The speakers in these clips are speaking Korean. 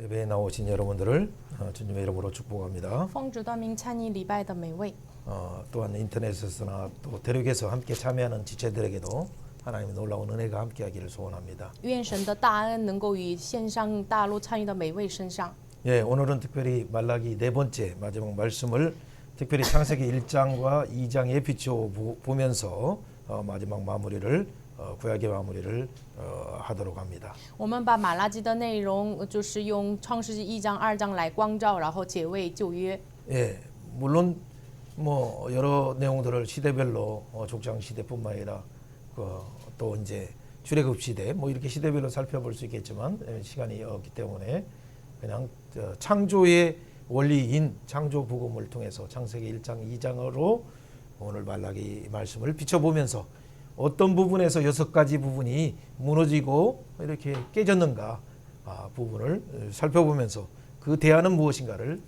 예배에 나오신 여러분들을 주님의 이름으로 축복합니다. 奉主的名参与礼拜的每位， 또한 인터넷에서나 또 대륙에서 함께 참여하는 지체들에게도 하나님의 놀라운 은혜가 함께하기를 소원합니다. 愿神的大恩能够与线上大陆参与的每位身上。 예, 오늘은 특별히 말라기 네 번째 마지막 말씀을 특별히 창세기 1장과 2장에 비추어 보면서 마지막 마무리를 구약의 마무리를 하도록 합니다. 我们把马拉基的内容就是用创世纪1章、2章来光照，然后解为旧约。 예, 물론 뭐 여러 내용들을 시대별로 족장 시대뿐만 아니라 또 이제 출애굽 시대 뭐 이렇게 시대별로 살펴볼 수 있겠지만 시간이 없기 때문에 그냥 창조의 원리인 창조 복음을 통해서 창세기 1장, 2장으로 오늘 말라기 말씀을 비춰보면서 어떤 부분에서 6가지 부분이 무너지고 이렇게 깨졌는가 부분을 살펴보면서 그 대안은 무엇인가를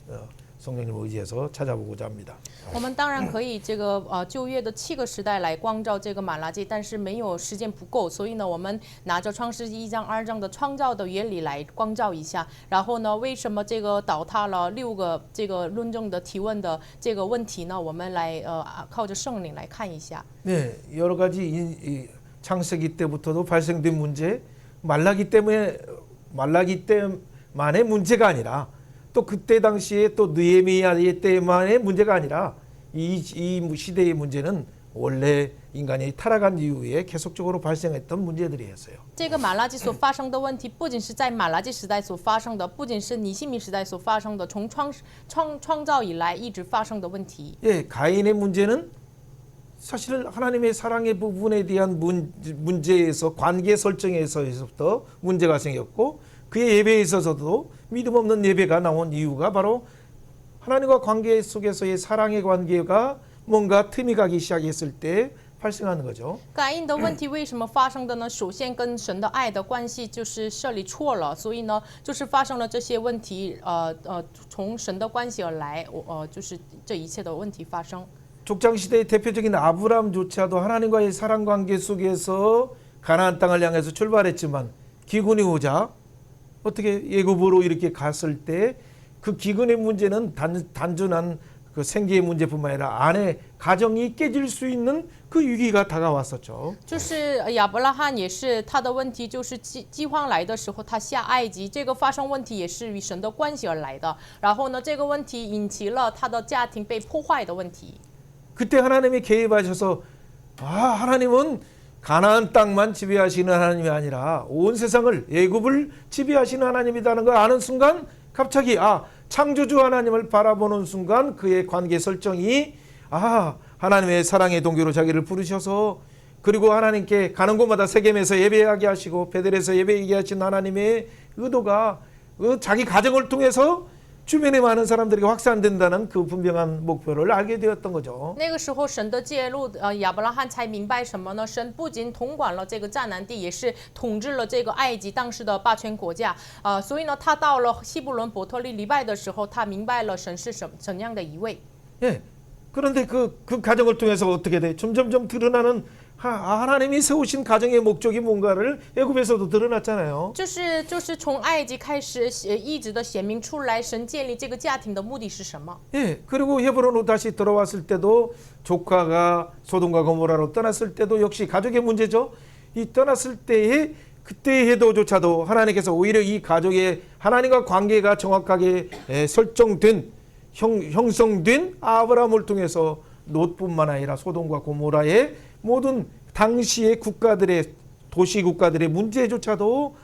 성령님을 의지해서 찾아보고자 합니다. 我们当然可以旧约的7个时代来光照这个马拉基，但是没有时间不够，所以呢，我们拿着创世纪1章、2章的创造的原理来光照一下。然后呢，为什么这个倒塌了6个这个论证的提问的这个问题呢？我们来靠着圣灵来看一下。 네, 여러 가지 이 창세기 때부터도 발생된 문제, 말라기 때만의 문제가 아니라 또 그때 당시에 또 느헤미야 때만의 문제가 아니라 이 시대의 문제는 원래 인간이 타락한 이후에 계속적으로 발생했던 문제들이었어요. 这个马拉基所发生的问题，不仅是在马拉基时代所发生的，不仅是尼希米时代所发生的，从创造以来一直发生的问题。 예, 가인의 문제는 사실 하나님의 사랑의 부분에 대한 문제에서 관계 설정에서부터 문제가 생겼고 그의 예배에 있어서도 믿음 없는 예배가 나온 이유가 바로 하나님과 관계 속에서의 사랑의 관계가 뭔가 틈이 가기 시작했을 때 발생하는 거죠. 感应的问题为什么发生的呢？首先跟神的爱的关系就是设立错了，所以呢，就是发生了这些问题，从神的关系而来，就是这一切的问题发生。 족장 시대의 대표적인 아브람조차도 하나님과의 사랑 관계 속에서 가나안 땅을 향해서 출발했지만 기근이 오자 어떻게 애굽으로 이렇게 갔을 때 그 기근의 문제는 단순한 그 생계의 문제뿐만 아니라 안에 가정이 깨질 수 있는 그 위기가 다가왔었죠. 就是亚伯拉罕也是他的问题，就是饥荒来的时候，他下埃及，这个发生问题也是与神的关系而来的。然后呢，这个问题引起了他的家庭被破坏的问题。 그때 하나님이 개입하셔서 하나님은 가나안 땅만 지배하시는 하나님이 아니라 온 세상을 애굽을 지배하시는 하나님이라는 걸 아는 순간 갑자기 창조주 하나님을 바라보는 순간 그의 관계 설정이 하나님의 사랑의 동기로 자기를 부르셔서 그리고 하나님께 가는 곳마다 세겜에서 예배하게 하시고 베델에서 예배하게 하신 하나님의 의도가 자기 가정을 통해서 주변에 많은 사람들에게 확산된다는 그 분명한 목표를 알게 되었던 거죠. 那个时候，神的介入，亚伯拉罕才明白什么呢？神不仅统管了这个迦南地，也是统治了这个埃及当时的霸权国家。所以呢，他到了希伯伦伯特利礼拜的时候，他明白了神是怎样的一位。 예. 그런데 그 가정을 통해서 어떻게 돼? 점점점 드러나는 하나님이 세우신 가정의 목적이 뭔가를 애굽에서도 드러났잖아요. 就是从埃及开始一直的显明出来，神建立这个家庭的目的是什么？ 예. 그리고 헤브론으로 다시 돌아왔을 때도 조카가 소돔과 고모라로 떠났을 때도 역시 가족의 문제죠. 이 떠났을 때에 그때의 해도조차도 하나님께서 오히려 이 가족의 하나님과 관계가 정확하게 설정된 형성된 아브라함을 통해서 롯뿐만 아니라 소돔과 고모라의 모든 당시의 국가들의 도시 국가들의 문제조차도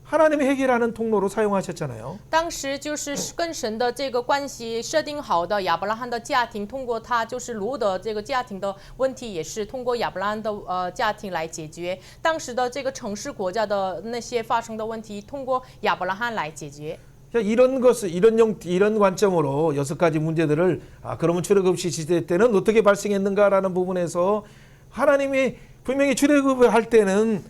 하나님이 해결하는 통로로 사용하셨잖아요. 当时就是跟神的这个关系设定好的亚伯拉罕的家庭，通过他就是罗的这个家庭的问题，也是通过亚伯拉罕的家庭来解决。当时的这个城市国家的那些发生的问题，通过亚伯拉罕来解决。 이런 것을 이런 관점으로 6가지 문제들을 그러면 출애굽 시대 때는 어떻게 발생했는가라는 부분에서 하나님이 분명히 출애굽을 할 때는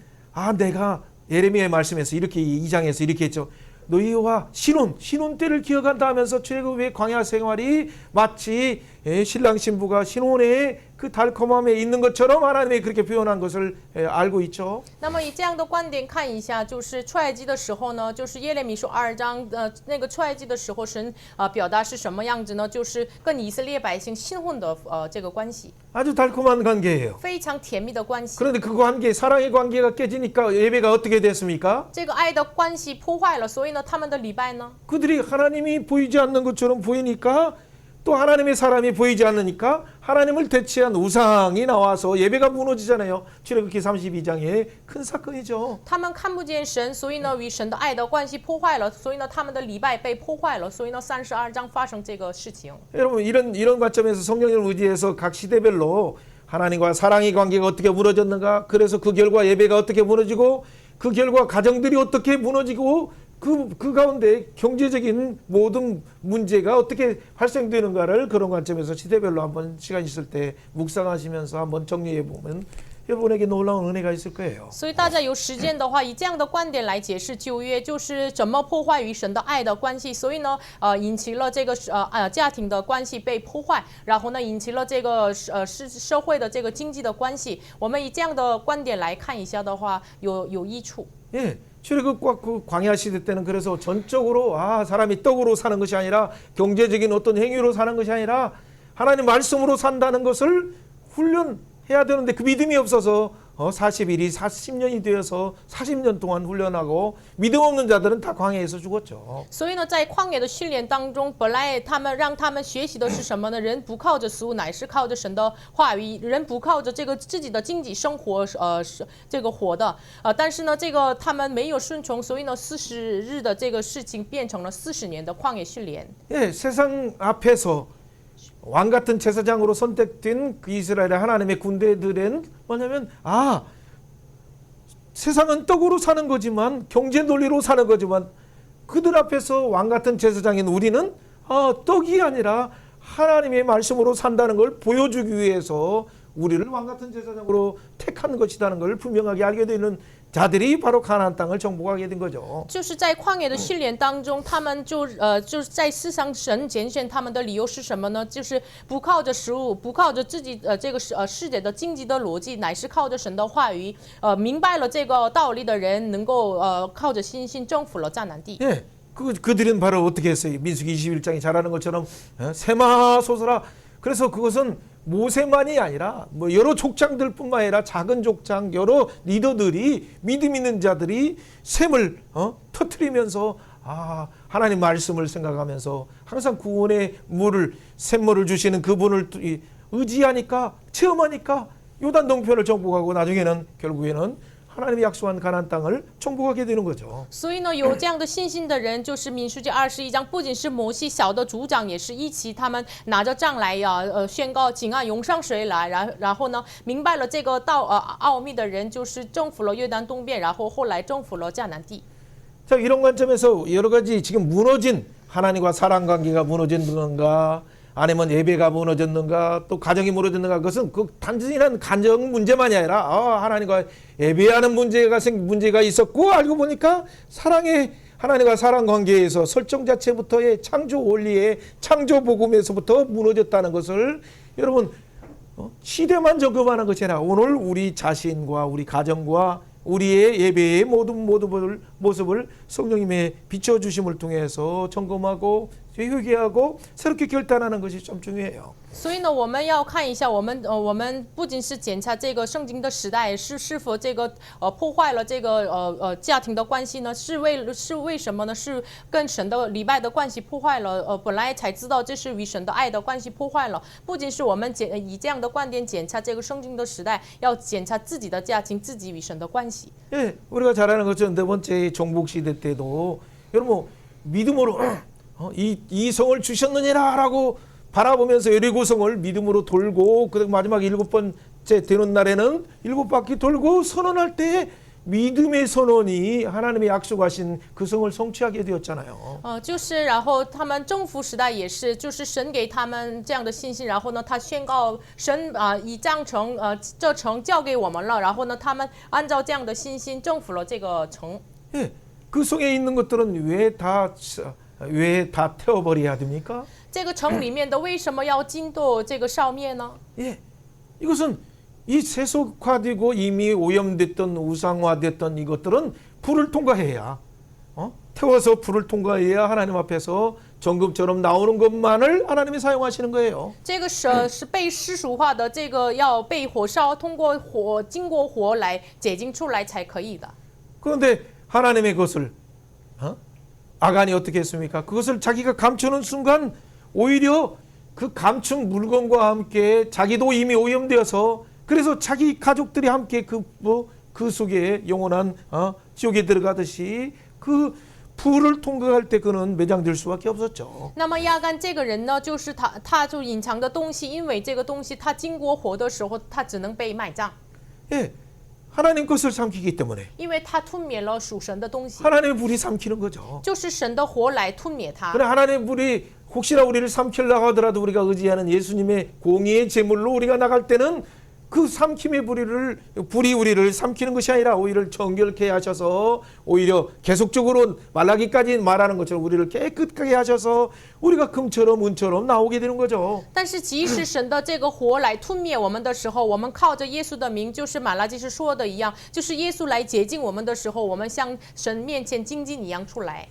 내가 예레미야의 말씀에서 이렇게 2장에서 이렇게 했죠. 너희와 신혼 때를 기억한다 하면서 출애굽의 광야 생활이 마치 신랑 신부가 신혼의 그 달콤함에 있는 것처럼 하나님이 그렇게 표현한 것을 알고 있죠. 那么以这样的观点看一下，就是出埃及的时候呢，就是耶利米书2章，那个出埃及的时候，神表达是什么样子呢？就是跟以色列百姓新婚的这个关系， 아주 달콤한 관계예요. 非常甜蜜的关系。 그런데 그 관계, 사랑의 관계가 깨지니까 예배가 어떻게 됐습니까? 这个爱的关系破坏了，所以呢，他们的礼拜呢， 그들이 하나님이 보이지 않는 것처럼 보이니까 또 하나님의 사람이 보이지 않으니까 하나님을 대체한 우상이 나와서 예배가 무너지잖아요. 출애굽기 32장의 큰 사건이죠. 他们看不见神，所以呢，与神的爱的关系破坏了，所以呢，他们的礼拜被破坏了，所以呢，32章发生这个事情。 여러분 이런 관점에서 성령을 의지해서 각 시대별로 하나님과 사랑의 관계가 어떻게 무너졌는가, 그래서 그 결과 예배가 어떻게 무너지고 그 결과 가정들이 어떻게 무너지고 그 가운데 경제적인 모든 문제가 어떻게 발생되는가를 그런 관점에서 시대별로 한번 시간 있을 때 묵상하시면서 한번 정리해 보면 여러분에게 놀라운 은혜가 있을 거예요. 所以大家有时间的话，以这样的观点来解释旧约，就是怎么破坏与神的爱的关系。所以呢，引起了这个家庭的关系被破坏，然后呢，引起了这个社会的这个经济的关系。我们以这样的观点来看一下的话，有益处。 예. 출애굽과 그 광야 시대 때는 그래서 전적으로 사람이 떡으로 사는 것이 아니라 경제적인 어떤 행위로 사는 것이 아니라 하나님 말씀으로 산다는 것을 훈련해야 되는데 그 믿음이 없어서 40일이 40년이 되어서 40년 동안 훈련하고 믿음 없는 자들은 다 광야에서 죽었죠. 所以呢，在旷野的训练当中，本来让他们学习的是什么呢？人不靠着食物，乃是靠着神的话语；人不靠着这个自己的经济生活，这个活的。但是呢，这个他们没有顺从，所以呢，40日的这个事情变成了40年的旷野训练。 예, 세상 앞에서 왕 같은 제사장으로 선택된 그 이스라엘의 하나님의 군대들은 뭐냐면 세상은 떡으로 사는 거지만 경제 논리로 사는 거지만 그들 앞에서 왕 같은 제사장인 우리는 떡이 아니라 하나님의 말씀으로 산다는 걸 보여주기 위해서 우리를 왕 같은 제사장으로 택한 것이라는 걸 분명하게 알게 되는 자들이 바로 가나안 땅을 정복하게 된 거죠. 就是在旷野的训练当中，他们就是在世上神拣选他们的理由是什么呢？就是不靠着食物，不靠着自己这个世界的经济的逻辑，乃是靠着神的话语。明白了这个道理的人，能够靠着信心征服了迦南地。 예, 그들은 바로 어떻게 했어요? 민수기 21장이 잘하는 것처럼 세마 솟아라. 그래서 그것은 모세만이 아니라 뭐 여러 족장들뿐만 아니라 작은 족장 여러 리더들이 믿음 있는 자들이 샘을 터뜨리면서 하나님 말씀을 생각하면서 항상 구원의 물을 샘물을 주시는 그분을 의지하니까 체험하니까 요단 동편을 정복하고 나중에는 결국에는 하나님이 약속한 가나안 땅을 정복하게 되는 거죠. 所以呢，有这样的信心的人，就是民数记21章，不仅是摩西小的族长，也是一起，他们拿着杖来宣告井岸涌上水来，然后呢，明白了这个奥秘的人，就是征服了约旦东边，然后后来征服了迦南地。 자, 이런 관점에서 여러 가지 지금 무너진 하나님과 사랑 관계가 무너졌는가, 아니면 예배가 무너졌는가, 또 가정이 무너졌는가, 그것은 그 단순한 가정 문제만이 아니라 하나님과 예배하는 문제가 있었고 알고 보니까 하나님과 사랑 관계에서 설정 자체부터의 창조 원리의 창조 복음에서부터 무너졌다는 것을 여러분 시대만 점검하는 것이 아니라 오늘 우리 자신과 우리 가정과 우리의 예배의 모든 모습을 성령님의 비춰주심을 통해서 점검하고 회개하고 새롭게 결단하는 것이 좀 중요해요. 所以呢，我们要看一下，我们不仅是检查这个圣经的时代是否这个破坏了这个家庭的关系呢？是为什么呢？是跟神的礼拜的关系破坏了。本来才知道这是与神的爱的关系破坏了。不仅是我们以这样的观点检查这个圣经的时代，要检查自己的家庭，自己与神的关系。 예, 우리가 잘 아는 것처럼 네 번째 정복 시대 때도 여러분 믿음으로 이 성을 주셨느니라라고 바라보면서 여리고성을 믿음으로 돌고 그 마지막 7번째 되는 날에는 7바퀴 돌고 선언할 때 믿음의 선언이 하나님의 약속하신 그 성을 성취하게 되었잖아요. 就是然后他们征服时代也是，就是神给他们这样的信心，然后呢，他宣告神以这样城这城交给我们了，然后呢，他们按照这样的信心征服了这个城。 예, 그 성에 있는 것들은 왜 다 태워버려야 됩니까? 这个城里面的为什么要尽都这个烧灭呢？ 예, 이것은 이 세속화되고 이미 오염됐던 우상화됐던 이것들은 불을 통과해야 태워서 불을 통과해야 하나님 앞에서 정금처럼 나오는 것만을 하나님이 사용하시는 거예요. 这个是被世俗化的，这个要被火烧，通过火，经过火来解经出来才可以的。 그런데 하나님의 것을 아간이 어떻게 했습니까? 그것을 자기가 감추는 순간 오히려 그 감춘 물건과 함께 자기도 이미 오염되어서 그래서 자기 가족들이 함께 그 속에 영원한 지옥에 들어가듯이 그 불을 통과할 때 그는 매장될 수밖에 없었죠. 那么亚干这个人呢，就是他就隐藏的东西，因为这个东西他经过火的时候，他只能被埋葬， 예, 하나님 것을 삼키기 때문에 因为他吞灭了属神的东西， 하나님의 불이 삼키는 거죠. 就是神的火来吞灭他。 그래 하나님의 불이 혹시나 우리를 삼키려고 하더라도 우리가 의지하는 예수님의 공의의 제물로 우리가 나갈 때는 그 삼킴의 불이 우리를 삼키는 것이 아니라 오히려 정결케 하셔서 오히려 계속적으로 말라기까지 말하는 것처럼 우리를 깨끗하게 하셔서 우리가 금처럼 은처럼 나오게 되는 거죠. 但是即使神的这个火来吞灭我们的时候，我们靠着耶稣的名，就是马拉基是说的一样，就是耶稣来洁净我们的时候，我们像神面前精金一样出来。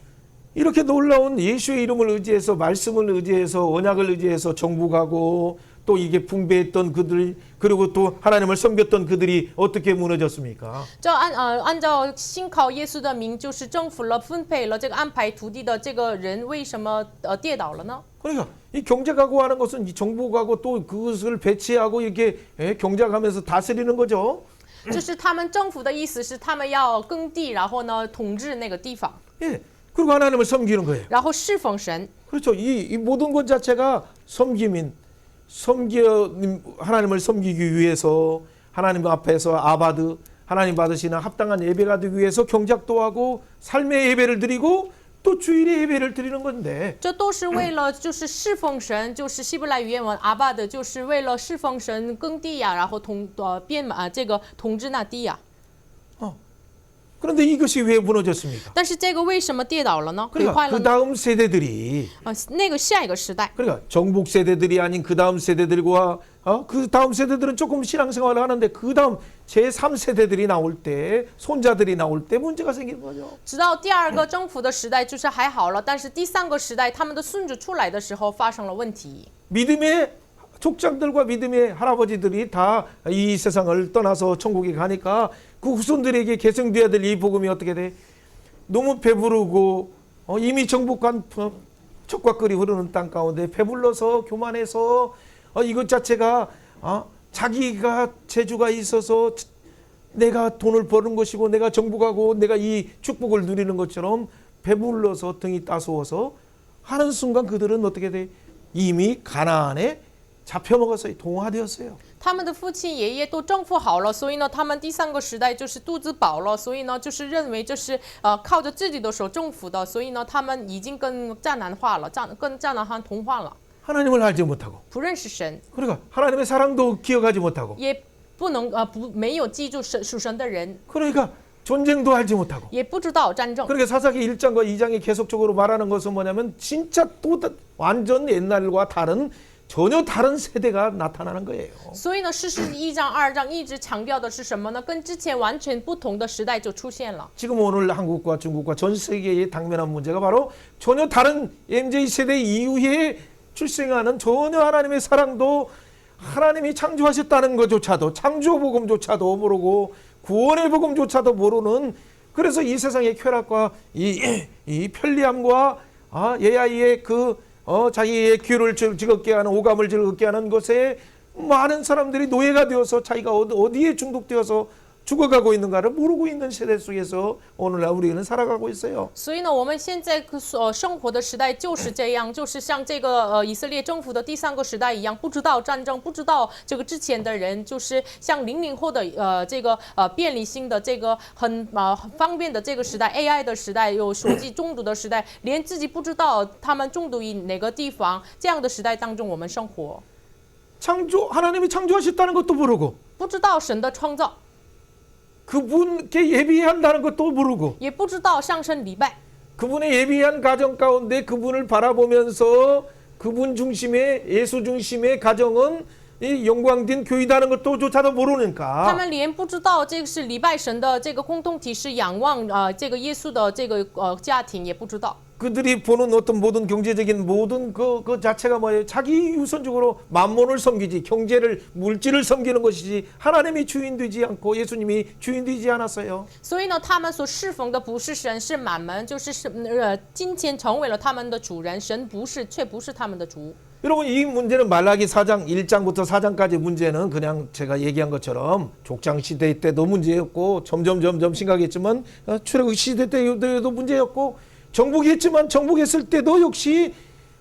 이렇게 놀라운 예수의 이름을 의지해서 말씀을 의지해서 언약을 의지해서 정복하고 또 이게 붕괴했던 그들 그리고 또 하나님을 섬겼던 그들이 어떻게 무너졌습니까? 这按照信靠耶稣的名，就是征服了、分配了这个安排土地的这个人，为什么跌倒了呢？ 그러니까 이 경작하고 하는 것은 이 정복하고 또 그것을 배치하고 이렇게 경작하면서 다스리는 거죠. 就是他们征服的意思是他们要耕地，然后呢统治那个地方， 예. 그리고 하나님을 섬기는 거예요. 然后侍奉神。 그렇죠. 이 모든 것 자체가 하나님을 섬기기 위해서 하나님 앞에서 아바드 하나님 받으시는 합당한 예배가 되기 위해서 경작도 하고 삶의 예배를 드리고 또 주일의 예배를 드리는 건데 这都是为了就是侍奉神，就是希伯来语原文阿巴的，就是为了侍奉神耕地呀，然后这个统治那地呀。 그런데 이것이 왜 무너졌습니까? 但是这个为什么跌倒了呢？毁 그러니까 坏了 그 呢？ 다음 세대들이 那个下一个时代， 그러니까 정복 세대들이 아닌 그 다음 세대들과 그 다음 세대들은 조금 신앙생활을 하는데 그 다음 제3세대들이 나올 때 손자들이 나올 때 문제가 생기는 거죠. 直到第二个征服的时代就是还好了，但是第三个时代他们的孙子出来的时候发生了问题。 믿음의 족장들과 믿음의 할아버지들이 다 이 세상을 떠나서 천국에 가니까 그 후손들에게 계승돼야 될 이 복음이 어떻게 돼? 너무 배부르고 이미 정복한 젖과 꿀이 흐르는 땅 가운데 배불러서 교만해서 이것 자체가 자기가 재주가 있어서 내가 돈을 버는 것이고 내가 정복하고 내가 이 축복을 누리는 것처럼 배불러서 등이 따스워서 하는 순간 그들은 어떻게 돼? 이미 가나안에 잡혀먹었어요. 동화되었어요. 他们的父亲爷爷都征服好了，所以呢，他们第三个时代就是肚子饱了，所以呢，就是认为这是靠着自己的手征服的，所以呢，他们已经跟迦南化了，跟迦南汉同化了， 하나님을 알지 못하고 不认识神， 그러니까 하나님의 사랑도 기억하지 못하고 也不能没有记住属神的人， 그러니까 전쟁도 알지 못하고 也不知道战争。 그러니까 사사기 1장과 2장이 계속적으로 말하는 것은 뭐냐면 진짜 또 완전 옛날과 전혀 다른 세대가 나타나는 거예요. 所以呢，诗诗1章2章一直强调的是什么呢？跟之前完全不同的时代就出现了。 지금 오늘 한국과 중국과 전 세계에 당면한 문제가 바로 전혀 다른 MZ 세대 이후에 출생하는 전혀 하나님의 사랑도 하나님이 창조하셨다는 것조차도 창조 복음조차도 모르고 구원의 복음조차도 모르는 그래서 이 세상의 쾌락과 이 편리함과 AI의 자기의 귀를 즐겁게 하는 오감을 즐겁게 하는 것에 많은 사람들이 노예가 되어서 자기가 어디에 중독되어서 죽어가고 있는가를 모르고 있는 세대 속에서 오늘날 우리는 살아가고 있어요. 所以呢，我们现在生活的时代就是这样，就是像这个以色列征服的第三个时代一样，不知道战争，不知道这个之前的人，就是像00后的这个便利性的这个很方便的这个时代 ，AI 的时代，有手机中毒的时代，连自己不知道他们中毒于哪个地方，这样的时代当中我们生活， 하나님이 창조하셨다는 것도 모르고 不知道神的创造， 그분께 예비한다는 것도 모르고 也不知道上升礼拜。 그분의 예비한 가정 가운데 그분을 바라보면서 그분 중심의 예수 중심의 가정은 이 영광된 교회라는 것도조차도 他 모르니까 们连不知道这个是礼拜神的这个共同体是仰望这个耶稣的这个家庭也不知道。 그들이 보는 어떤 모든 경제적인 모든 그 자체가 뭐예요? 자기 우선적으로 만몬을 섬기지 경제를 물질을 섬기는 것이지 하나님이 주인되지 않고 예수님이 주인되지 않았어요. 所以呢，他们所侍奉的不是神，是满门，就是金钱成为了他们的主人，神不是，却不是他们的主。 여러분 이 문제는 말라기 4장 1장부터 4장까지 문제는 그냥 제가 얘기한 것처럼 족장 시대 때도 문제였고 점점 심각했지만 출애굽 시대 때도 문제였고 정복했지만 정복했을 때도 역시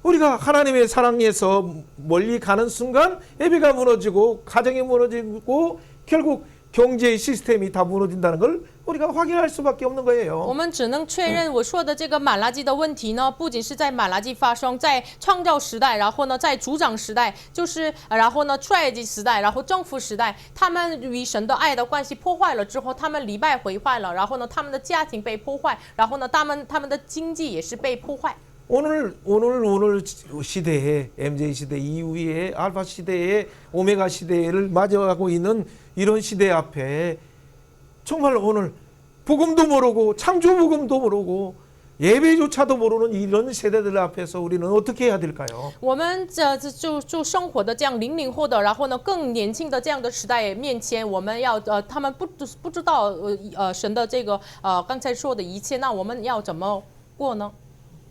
우리가 하나님의 사랑에서 멀리 가는 순간 예배가 무너지고 가정이 무너지고 결국 경제 시스템이 다 무너진다는 걸 우리가 확인할 수밖에 없는 我 거예요. 们只能确认我说的这个马拉基的问题呢，不仅是在马拉基发生，在创造时代，然后呢，在族长时代，就是然后呢，出埃及时代，然后政府时代，他们与神的爱的关系破坏了之后，他们礼拜毁坏了，然后呢，他们的家庭被破坏，然后呢，他们的经济也是被破坏。 오늘 시대에 MZ 시대 이후에 알파 시대에 오메가 시대를 맞이하고 있는 이런 시대 앞에 정말 오늘 복음도 모르고 창조 복음도 모르고 예배조차도 모르는 이런 세대들 앞에서 우리는 어떻게 해야 될까요? 我们就生活的这样00后的，然后呢更年轻的这样的时代面前，我们要他们不知道神的这个刚才说的一切，那我们要怎么过呢？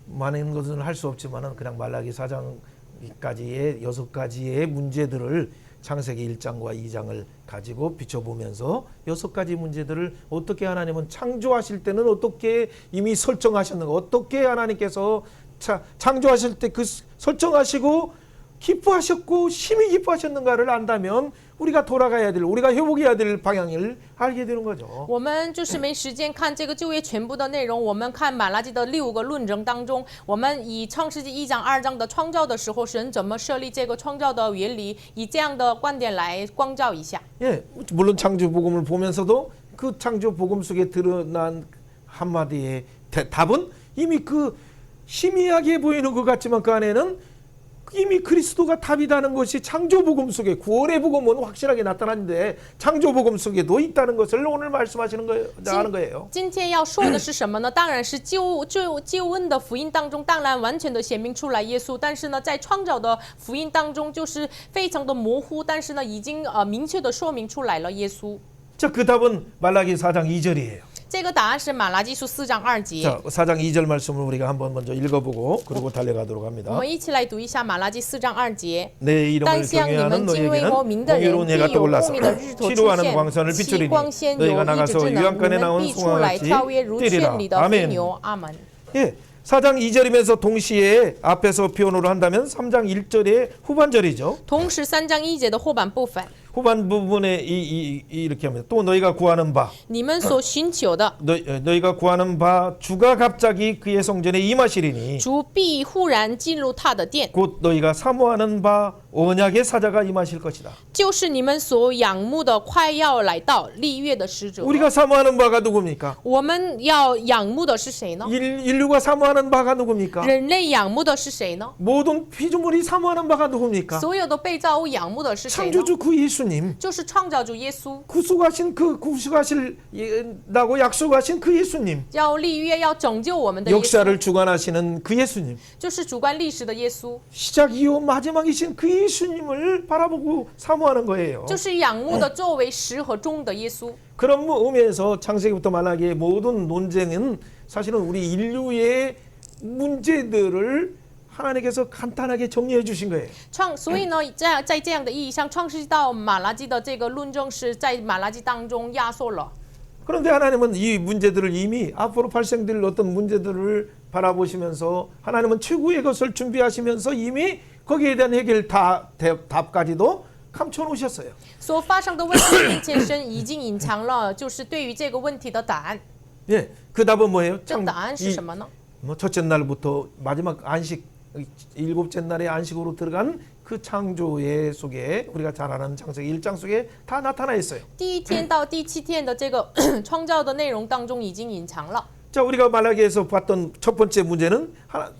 많은 것은 할 수 없지만은 그냥 말라기 4장까지의 6가지의 문제들을 창세기 1장과 2장을 가지고 비춰보면서 6가지 문제들을 어떻게 하나님은 창조하실 때는 어떻게 이미 설정하셨는가, 어떻게 하나님께서 창조하실 때 그 설정하시고 기뻐하셨고 심히 기뻐하셨는가를 안다면 우리가 돌아가야 될, 우리가 회복해야 될 방향을 알게 되는 거죠. 我们就是没时间看这个旧约全部的内容，我们看马拉基的6个论证当中，我们以创世纪1章2章的创造的时候，神怎么设立这个创造的原理，以这样的观点来光照一下。 예, 물론 창조 복음을 보면서도 그 창조 복음 속에 드러난 한마디의 답은 이미 그 희미하게 보이는 것 같지만 그 안에는 이미 그리스도가 답이라는 것이 창조복음 속에 구원의 복음은 확실하게 나타났는데 창조복음 속에도 있다는 것을 오늘 말씀하시는 거예요. 하는 거예요. 今天要说的是什么呢？当然是救恩的福音当中，当然完全的显明出来耶稣。但是呢，在创造的福音当中，就是非常的模糊，但是呢，已经明确的说明出来了耶稣。 자, 그 답은 말라기 4장 2절이에요. 这个答案是马拉基书4章2节。 자, 4장 2절 말씀을 우리가 한번 먼저 읽어보고 그리고 달려가도록 我 합니다. 们一起来读一下马拉基4章2节。 내 이름을 但向你 경외하는 们敬畏我 너에게는 名的人， 공의로운 必 해가 有 떠올라서 公义的日头出 치료하는 광선을 现，其 비추리니 光鲜有 너희가 医治 나가서 之能，你 유황간에 们 나온 必出来 송아같이 跳跃如圈 뛰리라. 里的飞 아멘. 牛。阿门。 예, 4장 2절이면서 동시에 앞에서 표현으로 한다면 3장 1절의 후반절이죠. 同时3章1节的后半部分， 후반 부분에 이렇게 합니다. 또 너희가 구하는 바 你们所寻求的， 너희가 구하는 바 주가 갑자기 그의 성전에 임하시리니 主必忽然进入他的殿， 곧 너희가 사모하는 바 언약의 사자가 임하실 것이다. 就是你们所仰慕的快要来到立约的使者。 우리가 사모하는 바가 누굽니까? 我们要仰慕的是谁呢？ 인류가 사모하는 바가 누굽니까? 人类仰慕的是谁呢？ 모든 피조물이 사모하는 바가 누굽니까? 所有的被造物仰慕的是谁呢？ 창조주 그 예수님, 就是创造主耶稣， 구속하신다고 약속하신 그 예수님, 要立约要拯救我们的耶稣， 역사를 주관하시는 그 예수님, 就是主观历史的耶稣， 시작 이후 마지막이신 그 예수님을 바라보고 사모하는 거예요. 就是仰慕的作为始和终的耶稣。 그런 의미에서 창세기부터 말라기의 모든 논쟁은 사실은 우리 인류의 문제들을 하나님께서 간단하게 정리해 주신 거예요. 所以呢，在这样的意义上，创世纪到马拉基的这个论证是在马拉基当中压缩了。 그런데 하나님은 이 문제들을 이미 앞으로 발생될 어떤 문제들을 바라보시면서 하나님은 최고의 것을 준비하시면서 이미 거기에 대한 해결 답까지도 감춰 놓으셨어요. 所发生的问题面前，神已经隐藏了，就是对于这个问题的答案。 예, 그 답은 뭐예요? 这答案是什么呢？ 첫째 날부터 마지막 안식, 일곱째 날의 안식으로 들어간 그 창조의 속에 우리가 잘 아는 창세기 1장 속에 다 나타나 있어요. 第1天到第7天的这个创造的内容当中已经隐藏了。 자, 우리가 말라기에서 봤던 첫 번째 문제는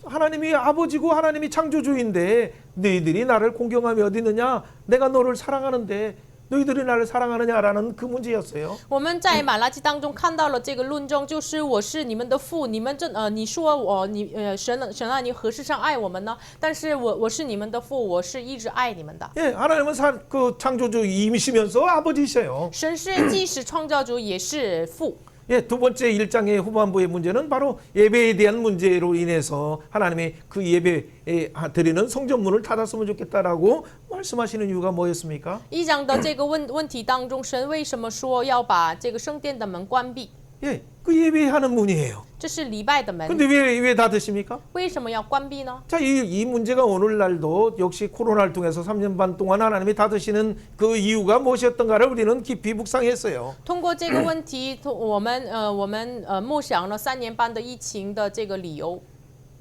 하나님이 아버지고 하나님이 창조주인데 너희들이 나를 공경함이 어디 있느냐? 내가 너를 사랑하는데 너희들이 나를 사랑하느냐라는 그 문제였어요. 我们在马拉基当中看到了这个论证，就是我是你们的父，你们你说我神啊，你何事上爱我们呢？但是我是你们的父，我是一直爱你们的。 예, 하나님은 그 창조주이시면서 아버지셔요. 神是既是创造主，也是父。 예, 두 번째 1장의 후반부의 문제는 바로 예배에 대한 문제로 인해서 하나님이 그 예배에 드리는 성전문을 닫았으면 좋겠다라고 말씀하시는 이유가 뭐였습니까? 一章的这个问题当中，神为什么说要把这个圣殿的门关闭？ 예, 그 예배하는 문이에요. 这是礼拜的门， 근데 왜 닫으십니까? 为什么要关闭呢？ 자, 이 문제가 오늘날도 역시 코로나를 통해서 3년 반 동안 하나님이 닫으시는 그 이유가 무엇이었던가를 우리는 깊이 묵상했어요. 通过这个问题，我们默想了3年半的疫情的这个理由。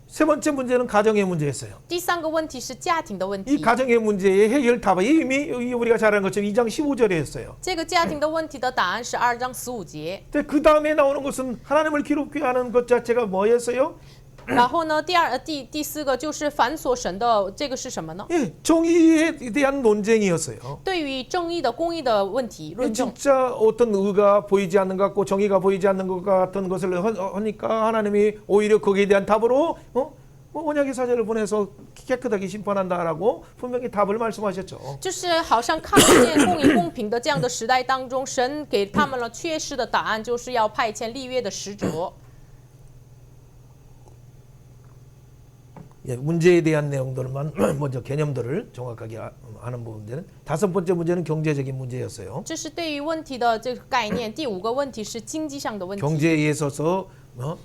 세 번째 문제는 가정의 문제였어요. 第3个问题是家庭的问 이 题。 가정의 문제의 해결 답이 이미 우리가 잘 아는 것처럼 2장 15절에였어요. 这个家庭的问题的答案是2章15节。 그 다음에 나오는 것은 하나님을 기롭게 하는 것 자체가 뭐였어요? 然后呢，第4个就是反锁神的，这个是什么呢？ 예, 정의에 대한 논쟁이었어요. 对于正义的、公义的问题论证。 진짜 어떤 의가 보이지 않는 것 같고 정의가 보이지 않는 것 같은 것을 하니까 하나님이 오히려 거기에 대한 답으로 언약의 사제를 보내서 깨끗하게 심판한다라고 분명히 답을 말씀하셨죠. 就是好像看不见公义公平的这样的时代当中，神给他们了确实的答案，就是要派遣立约的使者。 예, 문제에 대한 내용들만 먼저 개념들을 정확하게 아는 부분들은 다섯 번째 문제는 경제적인 문제였어요. 这是对于问题的这个概念。第5个问题是经济上的问题。 경제에 있어서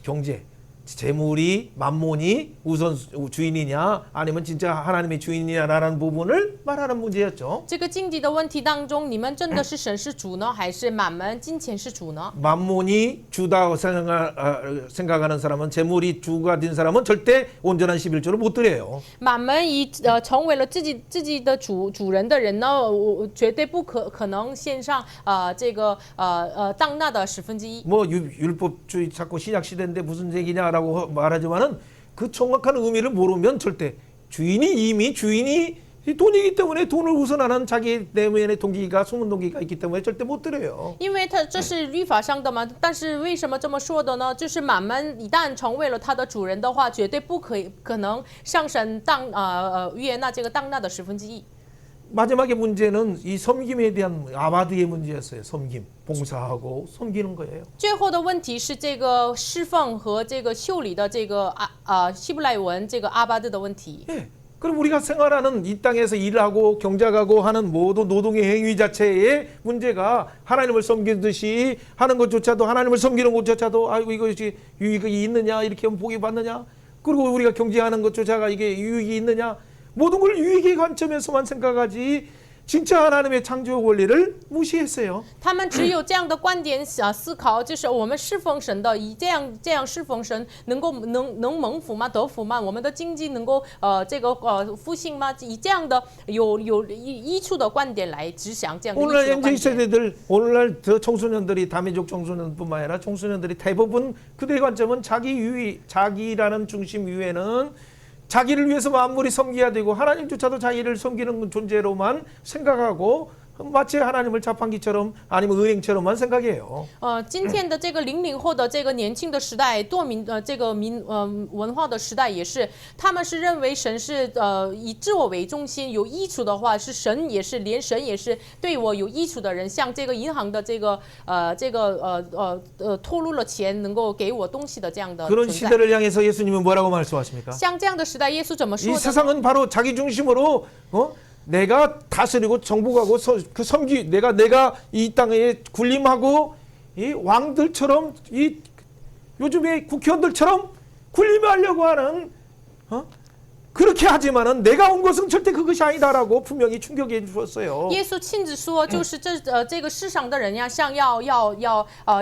경제, 재물이 만몬이 우선 주인이냐 아니면 진짜 하나님의 주인이냐라는 부분을 말하는 문제였죠. 这个经济的问题当中，你们真的是神是主呢，还是满门金钱是主呢？ 만몬이 주다고 생각하는 사람은 재물이 주가 된 사람은 절대 온전한 11조를 못 드려요. 满门成为了自己的主人的人呢，我绝对不可能献上这个当纳的1/10。 뭐 율법주의 자꾸 신약 시대인데 무슨 얘기냐라고 말하지만은 그 정확한 의미를 모르면 절대 이미 주인이 돈이기 때문에 돈을 우선하는 자기 내면의 동기가 숨은 동기가 있기 때문에 절대 못 드려요. 因为这是律法上的嘛，但是为什么这么说的呢？就是满门一旦成为了他的主人的话，绝对不可能上神约纳这个当纳的1/10。 마지막의 문제는 이 섬김에 대한 아바드의 문제였어요. 섬김, 봉사하고 섬기는 거예요. 最后的问题是这个侍奉和这个修理的这个希伯来文这个阿巴德的问题。 예. 그럼 우리가 생활하는 이 땅에서 일하고 경작하고 하는 모든 노동의 행위 자체의 문제가 하나님을 섬기듯이 하는 것조차도 하나님을 섬기는 것조차도 아이고 이것이 유익이 있느냐 이렇게 복이 받느냐 그리고 우리가 경제하는 것조차가 이게 유익이 있느냐 모든 걸 유익의 관점에서만 생각하지 진짜 하나님의 창조 원리를 무시했어요. 他们只有这样的观点思考，就是我们侍奉神的，以这样侍奉神能蒙福吗？得福吗？我们的经济能够复兴吗？以这样的有益处的观点来只想这样的益处 오늘날 的 현재 观点。 세대들 오늘날 더 청소년들이 다민족 청소년뿐만 아니라 청소년들이 대부분 그들의 관점은 자기라는 중심 위에는 자기를 위해서 만물이 섬겨야 되고 하나님조차도 자기를 섬기는 존재로만 생각하고 마치 하나님을 자판기처럼 아니면 은행처럼만 생각해요. 今天的这个00后的这个年轻的时代，多民这个文化的时代也是，他们是认为神是以自我为中心，有益处的话是神也是连神也是对我有益处的人，像这个银行的透露了钱能够给我东西的这样的 그런 存在。 시대를 향해서 예수님은 뭐라고 말씀하십니까? 像这样的时代，耶稣怎么 이 说的？ 세상은 바로 자기 중심으로 내가 다스리고 정복하고 내가 이 땅에 군림하고 이 왕들처럼 이 요즘의 국회의원들처럼 군림하려고 하는 그렇게 하지만은 내가 온 것은 절대 그것이 아니다라고 분명히 충격해 주었어요. 耶稣亲自说，就是这个世上的人呀，像要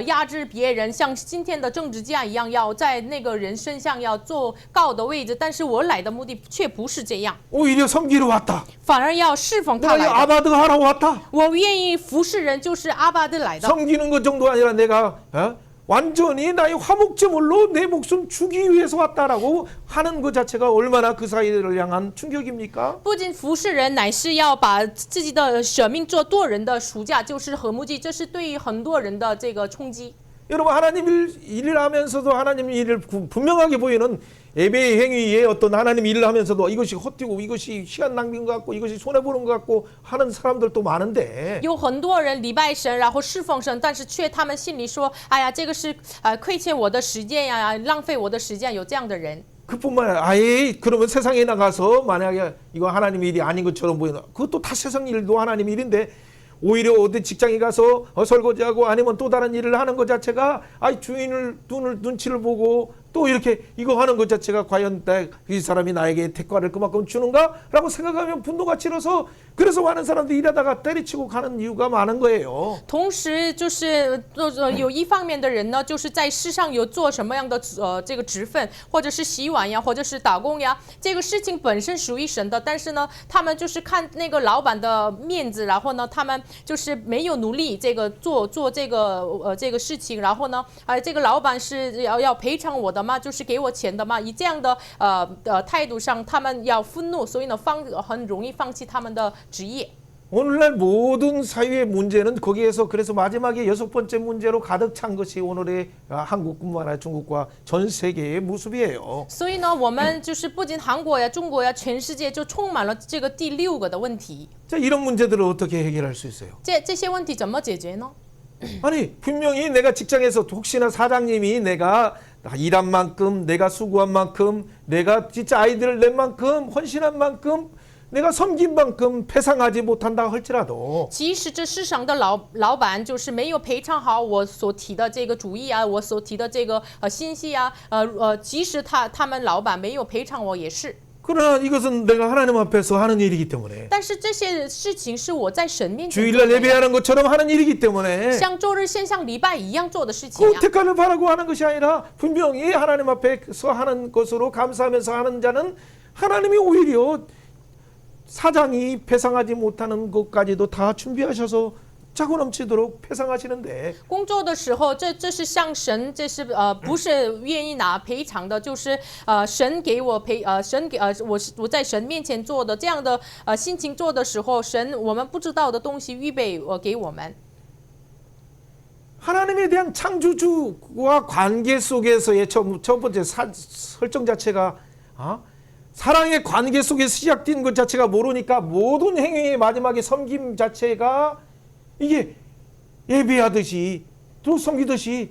压制别人，像今天的政治家一样，要在那个人身上要做高的位置。但是我来的目的却不是这样， 오히려 섬기러 왔다. 反而要侍奉他 내가 来的。 아바드 하러 왔다. 我愿意服侍人，就是阿巴德来的。 섬기는 것 정도 아니라 내가 완전히 나의 화목제물로 내 목숨 주기 위해서 왔다라고 하는 것 자체가 얼마나 그 사이를 향한 충격입니까? 不仅服侍人，乃是要把自己的舍命做剁人的赎价，就是和睦祭，这是对于很多人的这个冲击。 여러분 하나님 일을 하면서도 하나님 일을 분명하게 보이는 예배의 행위에 어떤 하나님 일을 하면서도 이것이 헛되고 이것이 시간 낭비인 것 같고 이것이 손해보는 것 같고 하는 사람들도 많은데 有很多人礼拜神，然后侍奉神，但是却他们心里说：“哎呀，这个是亏欠我的时间呀，浪费我的时间。”有这样的人。 그뿐만 아니라 아예 그러면 세상에 나가서 만약에 이거 하나님 일이 아닌 것처럼 보이는 그것도 다 세상 일도 하나님 일인데 오히려 어디 직장에 가서 설거지하고 아니면 또 다른 일을 하는 것 자체가 주인을 눈치를 보고 또 이렇게 이거 하는 것 자체가 과연 이 사람이 나에게 대가를 그만큼 주는가라고 생각하면 분노가 치러서 그래서 많은 사람들이 일하다가 때리치고 가는 이유가 많은 거예요. 同时，就是有一方面的人呢，就是在世上有做什么样的这个职分，或者是洗碗呀，或者是打工呀，这个事情本身属于神的，但是呢，他们就是看那个老板的面子，然后呢，他们就是没有努力这个做这个这个事情，然后呢，这个老板是要赔偿我的吗？就是给我钱的吗？以这样的态度上，他们要愤怒，所以呢，很容易放弃他们的职业。 오늘날 모든 사회의 문제는 거기에서 그래서 마지막에 6번째 문제로 가득 찬 것이 오늘의 한국뿐만 아니라 중국과 전 세계의 모습이에요. 所以呢，我们就是不仅韩国呀、中国呀，全世界就充满了这个第6个的问题。 자, 이런 문제들을 어떻게 해결할 수 있어요? 这些问题怎么解决呢？ 아니 분명히 내가 직장에서 혹시나 사장님이 내가 일한 만큼 내가 수고한 만큼 내가 진짜 아이들을 낸 만큼 헌신한 만큼 내가 섬긴 만큼 배상하지 못한다 할지라도 即使这世上的老板就是没有赔偿好我所提的这个主意啊，我所提的这个信息啊，即使他们老板没有赔偿我也是。 그러나 이것은 내가 하나님 앞에서 하는 일이기 때문에 但是这些事情是我在神面前做 주일날 的呀， 예배하는 것처럼 하는 일이기 때문에 像周日线上礼拜一样做的事情 그 呀。 대가를 바라고 하는 것이 아니라 분명히 하나님 앞에서 하는 것으로 감사하면서 하는 자는 하나님이 오히려 사장이 배상하지 못하는 것까지도 다 준비하셔서 차고 넘치도록 배상하시는데 工作的时候，这是向神，这是不是愿意拿赔偿的，就是神给我神给我在神面前做的这样的心情做的时候，神我们不知道的东西预备给我们。 하나님에 대한 창조주와 관계 속에서의 첫 번째 설정 자체가 사랑의 관계 속에서 시작된 것 자체가 모르니까 모든 행위의 마지막에 섬김 자체가 이게 예배하듯이 또 섬기듯이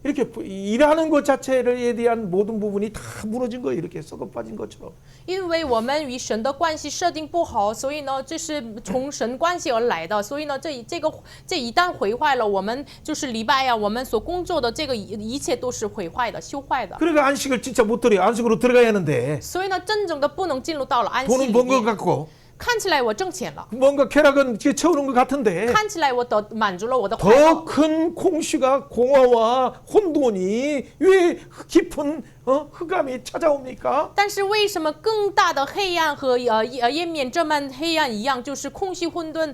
이렇게 일하는 것 자체에 대한 모든 부분이 다 무너진 거예요. 이렇게 썩어 빠진 것처럼. 因为我们与神的关系设定不好，所以呢，这是从神关系而来的。所以呢，这一旦毁坏了，我们就是礼拜呀，我们所工作的这个一切都是毁坏的、修坏的。 그러니까 안식을 진짜 못 드려요. 안식으로 들어가야 하는데 所以呢，真正的不能进入到了安息 돈은 里 번 것 面。 같고 看起来我挣钱了， 뭔가 쾌락은 채우는 것 같은데 看起来我满足了我的快乐 더 。큰 공시가 공허와 혼돈이 왜 깊은 흑암이 찾아옵니까? 但是为什么更大的黑暗和页面这么黑暗一样，就是空虚混沌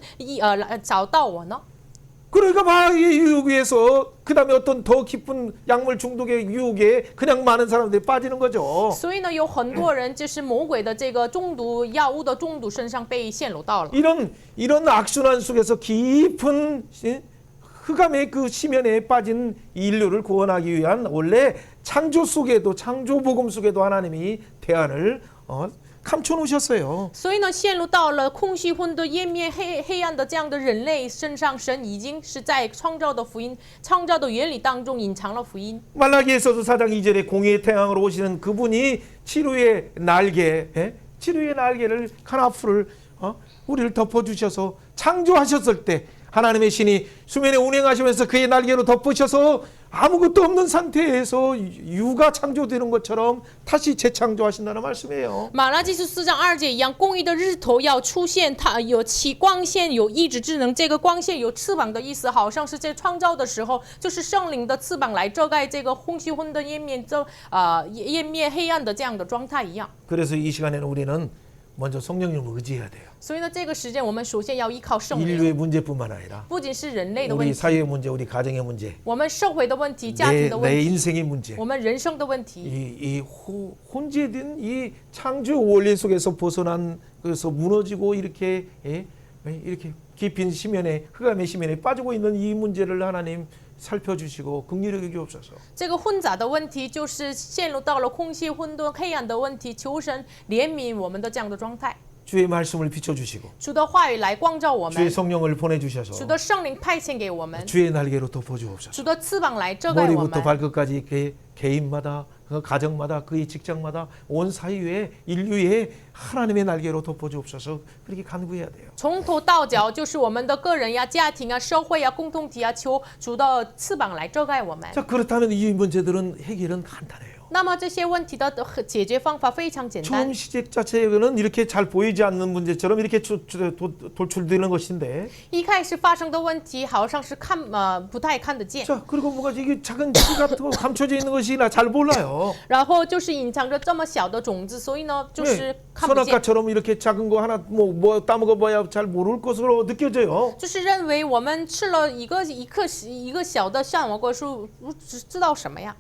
找到我呢？ 그러니까 마귀의 유혹에서 그 다음에 어떤 더 깊은 약물 중독의 유혹에 그냥 많은 사람들이 빠지는 거죠. 所以呢，有很多人就是魔鬼的这个中毒药物的中毒身上被陷入到了。 이런 악순환 속에서 깊은 흑암의 그 심연에 빠진 인류를 구원하기 위한 원래 창조 속에도 창조 복음 속에도 하나님이 대안을 감춰 놓으셨어요. 所以呢，陷入到了空虚混沌、页面黑暗的这样的人类身上，神已经是在创造的福音、创造的原理当中隐藏了福音。 말라기에서도 4장 2절에 공의의 태양으로 오시는 그분이 치료의 날개를 카나프를 우리를 덮어주셔서 창조하셨을 때 하나님의 신이 수면에 운행하시면서 그의 날개로 덮으셔서 아무것도 없는 상태에서 유가 창조되는 것처럼 다시 재창조하신다는 말씀이에요. 马拉基书4章2节一样，公义的日头要出现，它有其光线，有意志之能。这个光线有翅膀的意思，好像是在创造的时候，就是圣灵的翅膀来遮盖这个空虚混沌页面黑暗的这样的状态一样。 그래서 이 시간에는 우리는 먼저 성령님을 의지해야 돼요. 所以呢，这个时间我们首先要依靠圣灵， 인류의 문제뿐만 아니라 不仅是人类的问 우리 题， 사회의 문제, 우리 가정의 문제, 我们社会的问题、家庭 내, 的问 내 题， 인생의 문제. 我们人生的问题。 이 혼재된 이 창조 원리 속에서 벗어난 그래서 무너지고 이렇게 이렇게 깊은 심연에 흑암의 심연에 빠지고 있는 이 문제를 하나님 살펴주시고 긍휼히 여기옵소서. 这个混杂的问题就是陷入到了空虚、混沌、黑暗的问题，求神怜悯我们的这样的状态。 주의 말씀을 비춰주시고 主的话语来光照我 주의 们， 성령을 主 보내주셔서 的圣灵派遣给我们， 주의 날개로 덮어주옵소서. 主的翅膀来遮盖我 머리부터 们。 발끝까지 개인마다 그 가정마다 그의 직장마다 온 사회에 인류에 하나님의 날개로 덮어주옵소서. 그렇게 간구해야 돼요. 从头到脚就是我们的个人呀、家庭啊、社会啊、共同体啊，求主的翅膀来遮盖我们。 자 그렇다면 이 문제들은 해결은 간단해요. 那么这些问题的解决方法非常简单 처음 。 시작 자체는 이렇게 잘 보이지 않는 문제처럼 이렇게 돌출되는 것인데 一开始发生的问题好像是不太看得见， 자 그리고 뭐가 이게 작은 씨 같은 거 감춰져 있는 것이 나 잘 몰라요. 然后就是隐藏着这么小的种子，所以呢就是看不见， 선악과처럼 이렇게 작은 거 하나 뭐 따먹어봐야 잘 모를 것으로 느껴져요. 就是认为我们吃了一个小的善恶果树，只知道什么呀？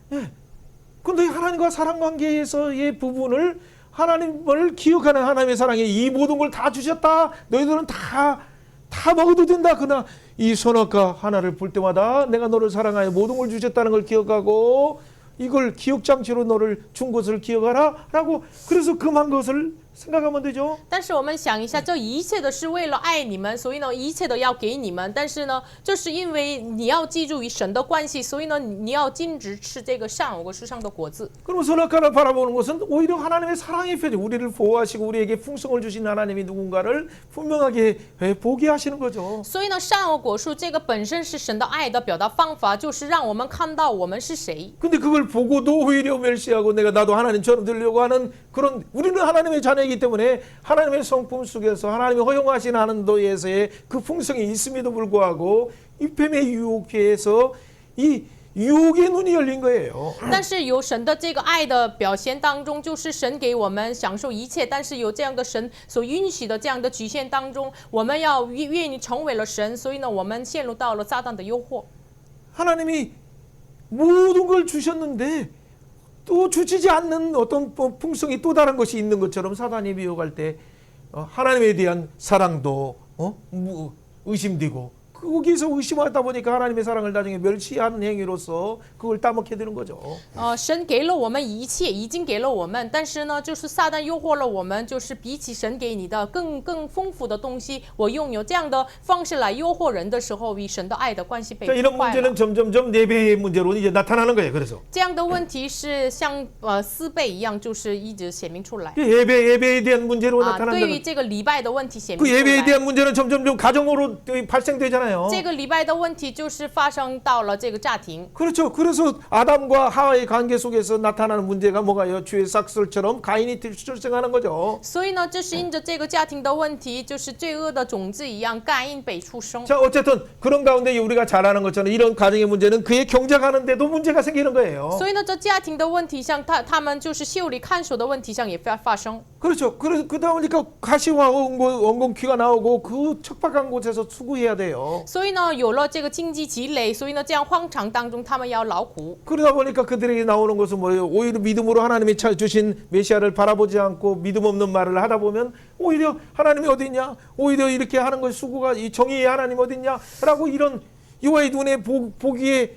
근데 하나님과 사랑 관계에서의 부분을 하나님을 기억하는 하나님의 사랑에 이 모든 걸 다 주셨다. 너희들은 다 먹어도 된다. 그러나 이 선악과 하나를 볼 때마다 내가 너를 사랑하여 모든 걸 주셨다는 걸 기억하고 이걸 기억장치로 너를 준 것을 기억하라. 라고 그래서 금한 것을 생각하면 되죠. 但是我们想一下，这一切的是为了爱你们，所以呢，一切都要给你们。但是呢，就是因为你要记住与神的关系，所以呢，你要禁止吃这个善恶果树上的果子。 그럼 선악과를 바라보는 것은 오히려 하나님의 사랑의 표현, 우리를 보호하시고 우리에게 풍성을 주신 하나님이 누군가를 분명하게 보게 하시는 거죠. 所以呢，善恶果树这个本身是神的爱的表达方法，就是让我们看到我们是谁。 근데 그걸 보고도 오히려 멸시하고 나도 하나님처럼 되려고 하는 그런 우리는 하나님의 자녀이기 때문에 하나님의 성품 속에서 하나님이 허용하신 한도에서의 그 풍성이 있음에도 불구하고 이 뱀의 유혹에서 이 유혹의 눈이 열린 거예요. 但是有神的这个爱的表现当中，就是神给我们享受一切，但是有这样的神所允许的这样的局限当中，我们要愿意成为了神，所以呢，我们陷入到了撒旦的诱惑。 하나님이 모든 걸 주셨는데 또 주시지 않는 어떤 풍성이 또 다른 것이 있는 것처럼 사단이 미혹할 때 하나님에 대한 사랑도 의심되고 거기서 의심하다 보니까 하나님의 사랑을 나중에 멸시하는 행위로서 그걸 따먹게 되는 거죠. 神给了我们一切，已经给了我们，但是呢，就是撒旦诱惑了我们，就是比起神给你的更丰富的东西，我拥有这样的方式来诱惑人的时候，与神的爱的关系被 자, 이런 破坏了。 문제는 점점점 4배의 문제로 이제 나타나는 거예요. 그래서 这样的问题是像4倍一样，就是一直显明出来。 예배에 대한 문제로 对于 나타난다는 这个礼拜的问题显 그 明出 예배에 来。 대한 문제는 점점점 가정으로 발생되잖아요. 这个礼拜的问题就是发生到了这个家庭。 그렇죠. 그래서 아담과 하와의 관계 속에서 나타나는 문제가 뭐가요? 주의 삭슬처럼 가인이 출생하는 거죠. 所以呢，这是因着这个家庭的问题，就是罪恶的种子一样，该因被出生。 자, 어쨌든 그런 가운데 우리가 잘 아는 것처럼 이런 가정의 문제는 그의 경작하는데도 문제가 생기는 거예요. 所以呢，这家庭的问题上，他们就是修理看守的问题上也发生。 그렇죠. 그러다 보니까 가시와 원공퀴가 나오고 그 척박한 곳에서 수고해야 돼요. 所以呢，有了这个经济积累，所以呢，这样荒场当中他们要劳苦。 그러다 보니까 그들에게 나오는 것은 뭐예요? 오히려 믿음으로 하나님이 주신 메시아를 바라보지 않고 믿음 없는 말을 하다 보면 오히려 하나님이 어디 있냐? 오히려 이렇게 하는 것 수고가 이 정의의 하나님 어디 있냐? 라고 이런 여호와의 눈에 보기에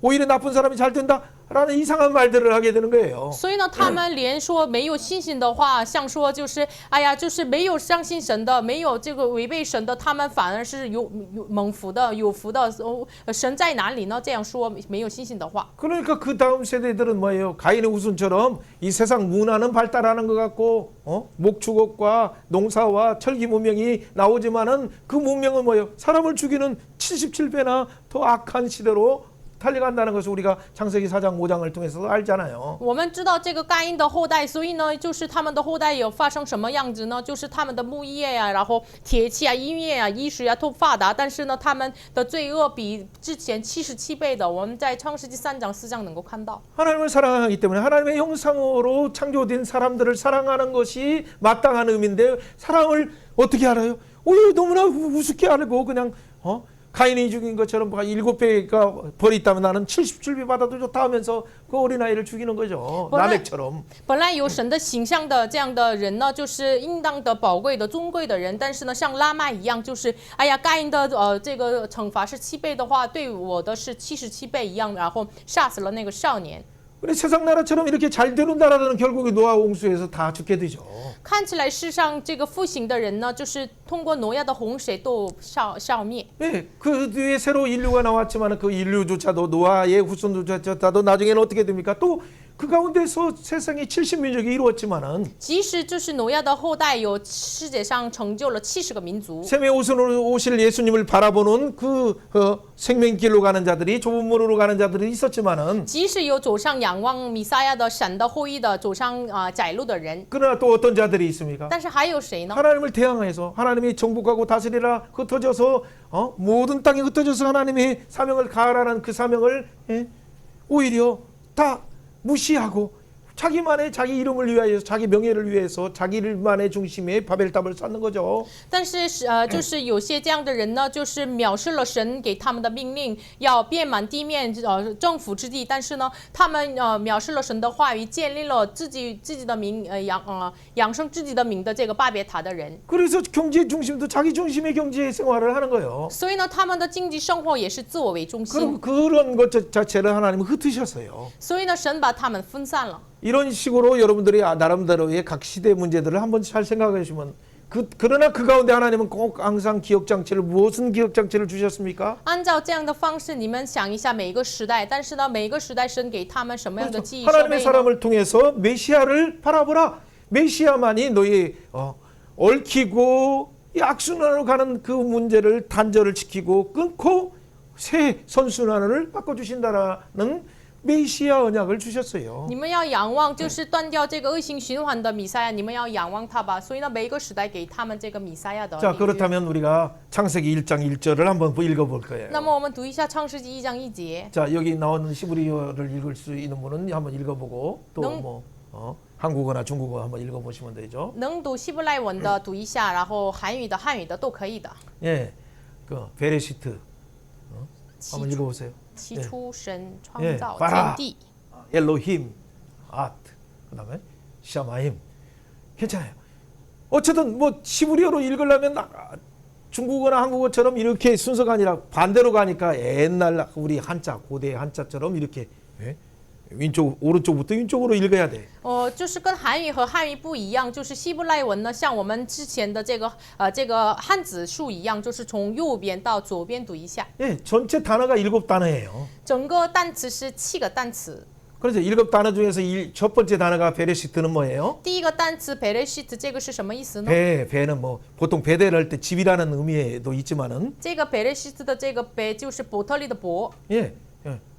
오히려 나쁜 사람이 잘 된다라는 이상한 말들을 하게 되는 거예요. 所以呢，他们连说没有信心的话，像说就是哎呀，就是没有相信神的，没有这个违背神的，他们反而是有蒙福的、有福的。神在哪里呢？这样说没有信心的话。 그러니까 그 다음 세대들은 뭐예요? 가인의 후손처럼 이 세상 문화는 발달하는 것 같고 목축업과 농사와 철기 문명이 나오지만은 그 문명은 뭐예요? 사람을 죽이는 77배나 더 악한 시대로 달려간다는 것을 우리가 창세기 4장 5장을 통해서 알잖아요. 我们知道这个该隐的后代，所以呢，就是他们的后代有发生什么样子呢？就是他们的牧业呀、然后铁器啊、音乐啊、医学啊都发达，但是呢，他们的罪恶比之前77倍的。我们在创世纪3章4章能够看到。 하나님을 사랑하기 때문에 하나님의 형상으로 창조된 사람들을 사랑하는 것이 마땅한 의미인데 사랑을 어떻게 알아요? 너무나 우습게 알고 그냥 가인이 죽인 것처럼 7배가 벌이 있다면 나는 77배 받아도 좋다 하면서 그 어린아이를 죽이는 거죠. 나맥처럼. 本来有神的形象的这样的人呢，就是应当的宝贵的尊贵的人，但是呢，像拉麦一样，就是哎呀，该隐的这个惩罚是7倍的话，对我的是77倍一样，然后杀死了那个少年。 우리 세상 나라처럼 이렇게 잘 되는 나라들은 결국에 노아 홍수에서 다 죽게 되죠. 看起来世上这个复兴的人呢，就是通过挪亚的洪水都消灭。 네, 그 뒤에 새로 인류가 나왔지만 그 인류조차도 노아의 후손조차도 나중에는 어떻게 됩니까? 또 그 가운데서 세상이 70민족이 이루어졌지만은 即使就是挪亚的后代有世界上成就了70个民族， 셈의 우선으로 오실 예수님을 바라보는 그 생명길로 가는 자들이 좁은 문으로 가는 자들이 있었지만은 即使有走上仰望弥赛亚的神的后裔的走上窄路的人， 그러나 또 어떤 자들이 있습니까? 但是还有谁呢？ 하나님을 대항해서 하나님이 정복하고 다스리라 흩어져서 모든 땅에 흩어져서 하나님의 사명을 가하라는 그 사명을 오히려 다 무시하고 자기만의 자기 이름을 위하여 자기 명예를 위해서 자기만의 중심에 바벨탑을 쌓는 거죠. 但是就是有些这样的人呢，就是藐视了神给他们的命令，要遍满地面政府之地，但是呢，他们藐视了神的话语，建立了自己的名，养生自己的名的这个巴别塔的人。 그래서 경제 중심도 자기 중심의 경제 생활을 하는 거예요. 所以呢，他们的经济生活也是自我为中心。 그런 것 자체를 하나님은 흩으셨어요. 所以呢，神把他们分散了。 이런 식으로 여러분들이 나름대로의 각 시대 문제들을 한번 잘 생각해 주시면 그러나 그 가운데 하나님은 꼭 항상 기억장치를 무슨 기억장치를 주셨습니까? 按照这样的方式，你们想一下每一个时代，但是呢，每一个时代神给他们什么样的记忆设 하나님의 备呢？ 사람을 통해서 메시아를 바라보라. 메시아만이 너희 얽히고 이 악순환으로 가는 그 문제를 단절을 지키고 끊고 새 선순환을 바꿔주신다라는 메시아 언약을 주셨어요. 你们要仰望，就是断掉这个恶性循环的弥赛亚，你们要仰望他吧。所以呢，每一个时代给他们这个弥赛亚的。 자, 그렇다면 우리가 창세기 1장 1절을 한번 읽어볼 거예요. 那么我们读一下创世纪1章1节。 자, 여기 나오는 히브리어를 읽을 수 있는 분은 한번 읽어보고 또 뭐 한국어나 중국어 한번 읽어보시면 되죠. 能读希伯来文的读一下，然后韩语的、汉语的都可以的。 예, 그 베레시트 한번 읽어보세요. 起初神创 예 造 바라 天地。 엘로힘, 아트, 그다음에 샤마임. 괜찮아요. 어쨌든 뭐 히브리어로 읽으려면 중국어나 한국어처럼 이렇게 순서가 아니라 반대로 가니까 옛날 우리 한자 고대 한자처럼 이렇게 왼쪽 오른쪽부터 왼쪽으로 읽어야 돼. 就是跟韩语和汉语不一样，就是希伯来文呢，像我们之前的这个汉字数一样，就是从右边到左边读一下。 예, 전체 단어가 7단어예요. 整个单词是7个单词。 그래서 7단어 중에서 첫 번째 단어가 베레시트는 뭐예요? 第一个单词 베레시트 这个是什么意思呢？ 배는 뭐 보통 배대를 할 때 집이라는 의미도 있지만은 这个 베레시트 的这个 배就是伯特利的伯， 예,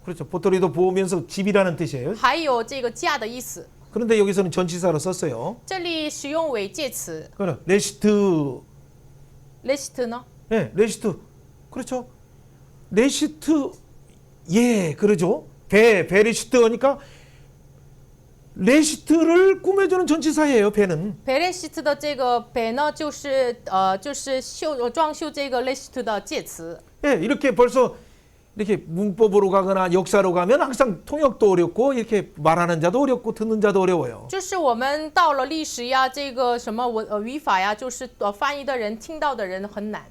그렇죠. 보토리도 보면서 집이라는 뜻이에요. 还有这个家的意思。 그런데 여기서는 전치사로 썼어요. 这里使用为介词 그럼 레시트, 레시트呢？ 예, 레시트, 그렇죠. 레시트, 예, 그러죠. 베레시트니까 레시트를 꾸며주는 전치사예요. 배는. 베레시트 的这个 배呢，就是装修这个 레시트 的介词。 예, 이렇게 벌써 이렇게 문법으로 가거나 역사로 가면 항상 통역도 어렵고 이렇게 말하는 자도 어렵고 듣는 자도 어려워요. 就是我们到了历史呀，这个什么语法呀，就是翻译的人、听到的人很难。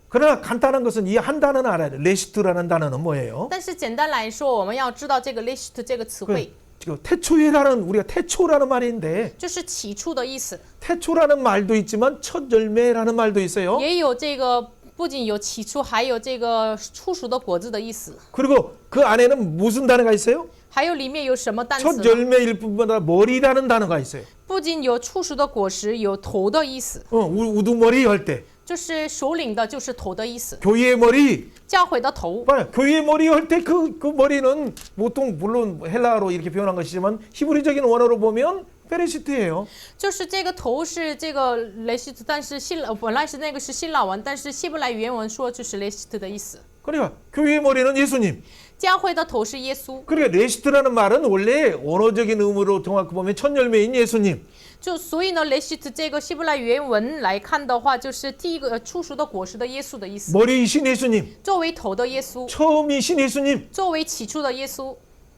그러나 간단한 것은 이 한 단어는 알아야 돼. 레시트라는 단어는 뭐예요? 但是简单来说，我们要知道这个 레시트 这个词汇， 지금 태초에라는 우리가 태초라는 말인데 就是起初的意思， 태초라는 말도 있지만 첫 열매라는 말도 있어요. 也有这个不仅有起初，还有这个初熟的果子的意思。 그리고 그 안에는 무슨 단어가 있어요? 还有里面有什么单词 첫 呢？ 열매일 뿐보다 머리라는 단어가 있어요. 不仅有初熟的果实，有头的意思， 우두머리 할 때. 就是首领的，就是头的意思， 교회의 머리. 教会的头。 봐요. 교회의 머리 할 때 그 머리는 보통 물론 헬라어로 이렇게 표현한 것이지만 히브리적인 원어로 보면 페레시트예요. 就是这个头是这个雷西特，但是本来是那个是希腊文，但是希伯来原文说就是雷西特的意思。 그러니까 교회의 머리는 예수님. 教会的头是耶稣， 그러니까 레시트라는 말은 원래 원어적인 의미로 정확히 보면 첫 열매인 예수님. 就所以呢，雷西特这个希伯来原文来看的话，就是第一个初熟的果实的耶稣的意思。 머리이신 예수님. 作为头的耶稣， 처음이신 예수님. 作为起初的耶稣。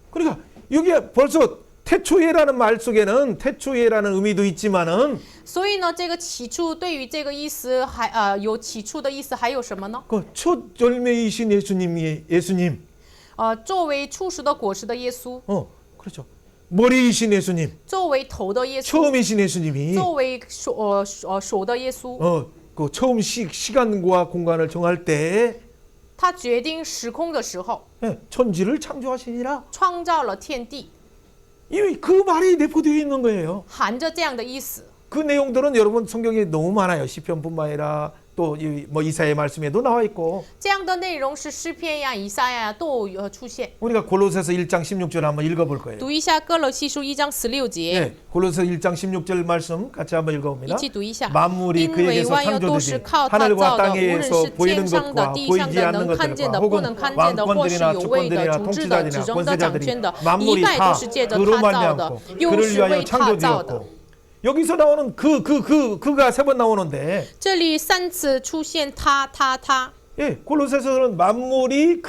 그러니까 여기 벌써 태초에라는 말 속에는 태초에라는 의미도 있지만은 所以呢，这个起初对于这个意思还有起初的意思，还有什么呢？ 그 첫 열매이신 예수님. 作为初熟的果实的耶稣， 그렇죠. 머리이신 예수님. 作为头的耶稣， 처음이신 예수님이 作为手的耶稣， 그 처음 시간과 공간을 정할 때 他决定时空的时候， 천지를 창조하시니라. 创造了天地， 이미 그 말이 내포되어 있는 거예요. 含着这样的意思。 그 내용들은 여러분 성경에 너무 많아요. 시편뿐만 아니라 또 뭐 이사야의 말씀에도 나와 있고. 这样的内容是诗篇呀、以赛亚呀都有出现。 우리가 골로새서 1장 16절 한번 읽어볼 거예요. 读一下哥罗西书1章16节， 네, 골로새 1장 16절 말씀 같이 한번 一 읽어봅니다. 起读一下。 만물이 因为 그에게서 万有都是 창조되지 靠他 하늘과 造的，无论 땅에서 是 보이는 天上的、 것과 地上 보이지 的， 않는 能看见 것들과 的、不 혹은 能看见的，或是 왕권들이나 有位的、 주권들이나 统治的、执 통치자들이나 政的、掌权 권세자들이 的，一 만물이 概 다 都是借着 그로 他造的 말미암고 ，又 그를 是 위하여 为他造的。 창조되었고 여기서 나오는 그가 세 번 나오는데 这里3次出现他。 예, 골로새서는 만물이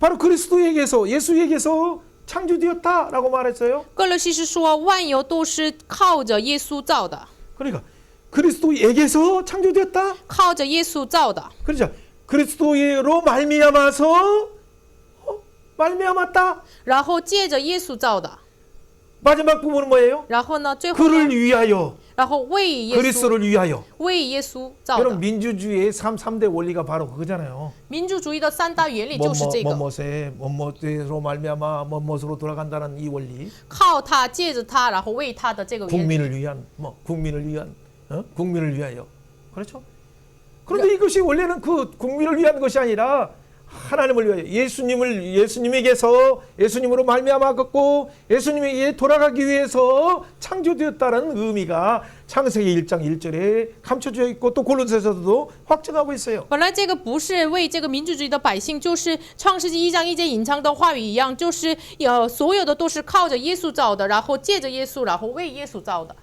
바로 그리스도에게서 예수에게서 창조되었다라고 말했어요. 哥罗西是说万有都是靠着耶稣造的， 그러니까 그리스도에게서 창조되었다. 靠着耶稣造的， 그렇죠. 그리스도로 말미암아서 말미암았다. 然后借着耶稣造的， 마지막 부분은 뭐예요? 然后呢，最后呢 그를 위하여 然后为耶稣， 그리스도를 위하여. 为耶稣造 여러분 的。 민주주의의 3대 원리가 바로 그거잖아요. 民主主义的3大原理就是这个， 뭐뭐로 말미암아 뭐뭐로 돌아간다는 이 원리. 靠他，借着他，然后为他的这个原理。 국민을 위한 국민을 위하여. 그렇죠? 그런데 이것이 원래는 그 국민을 위한 것이 아니라 하나님을 위하여 예수님에게서 예수님으로 말미암았고 예수님에게 돌아가기 위해서 창조되었다는 의미가 창세기 1장 1절에 감춰져 있고 또 골로새서도 확증하고 있어요. 本来这个不是为这个民主主义的百姓，就是创世纪1章1节隐藏的话语一样，就是所有的都是靠着耶稣造的，然后借着耶稣，然后为耶稣造的。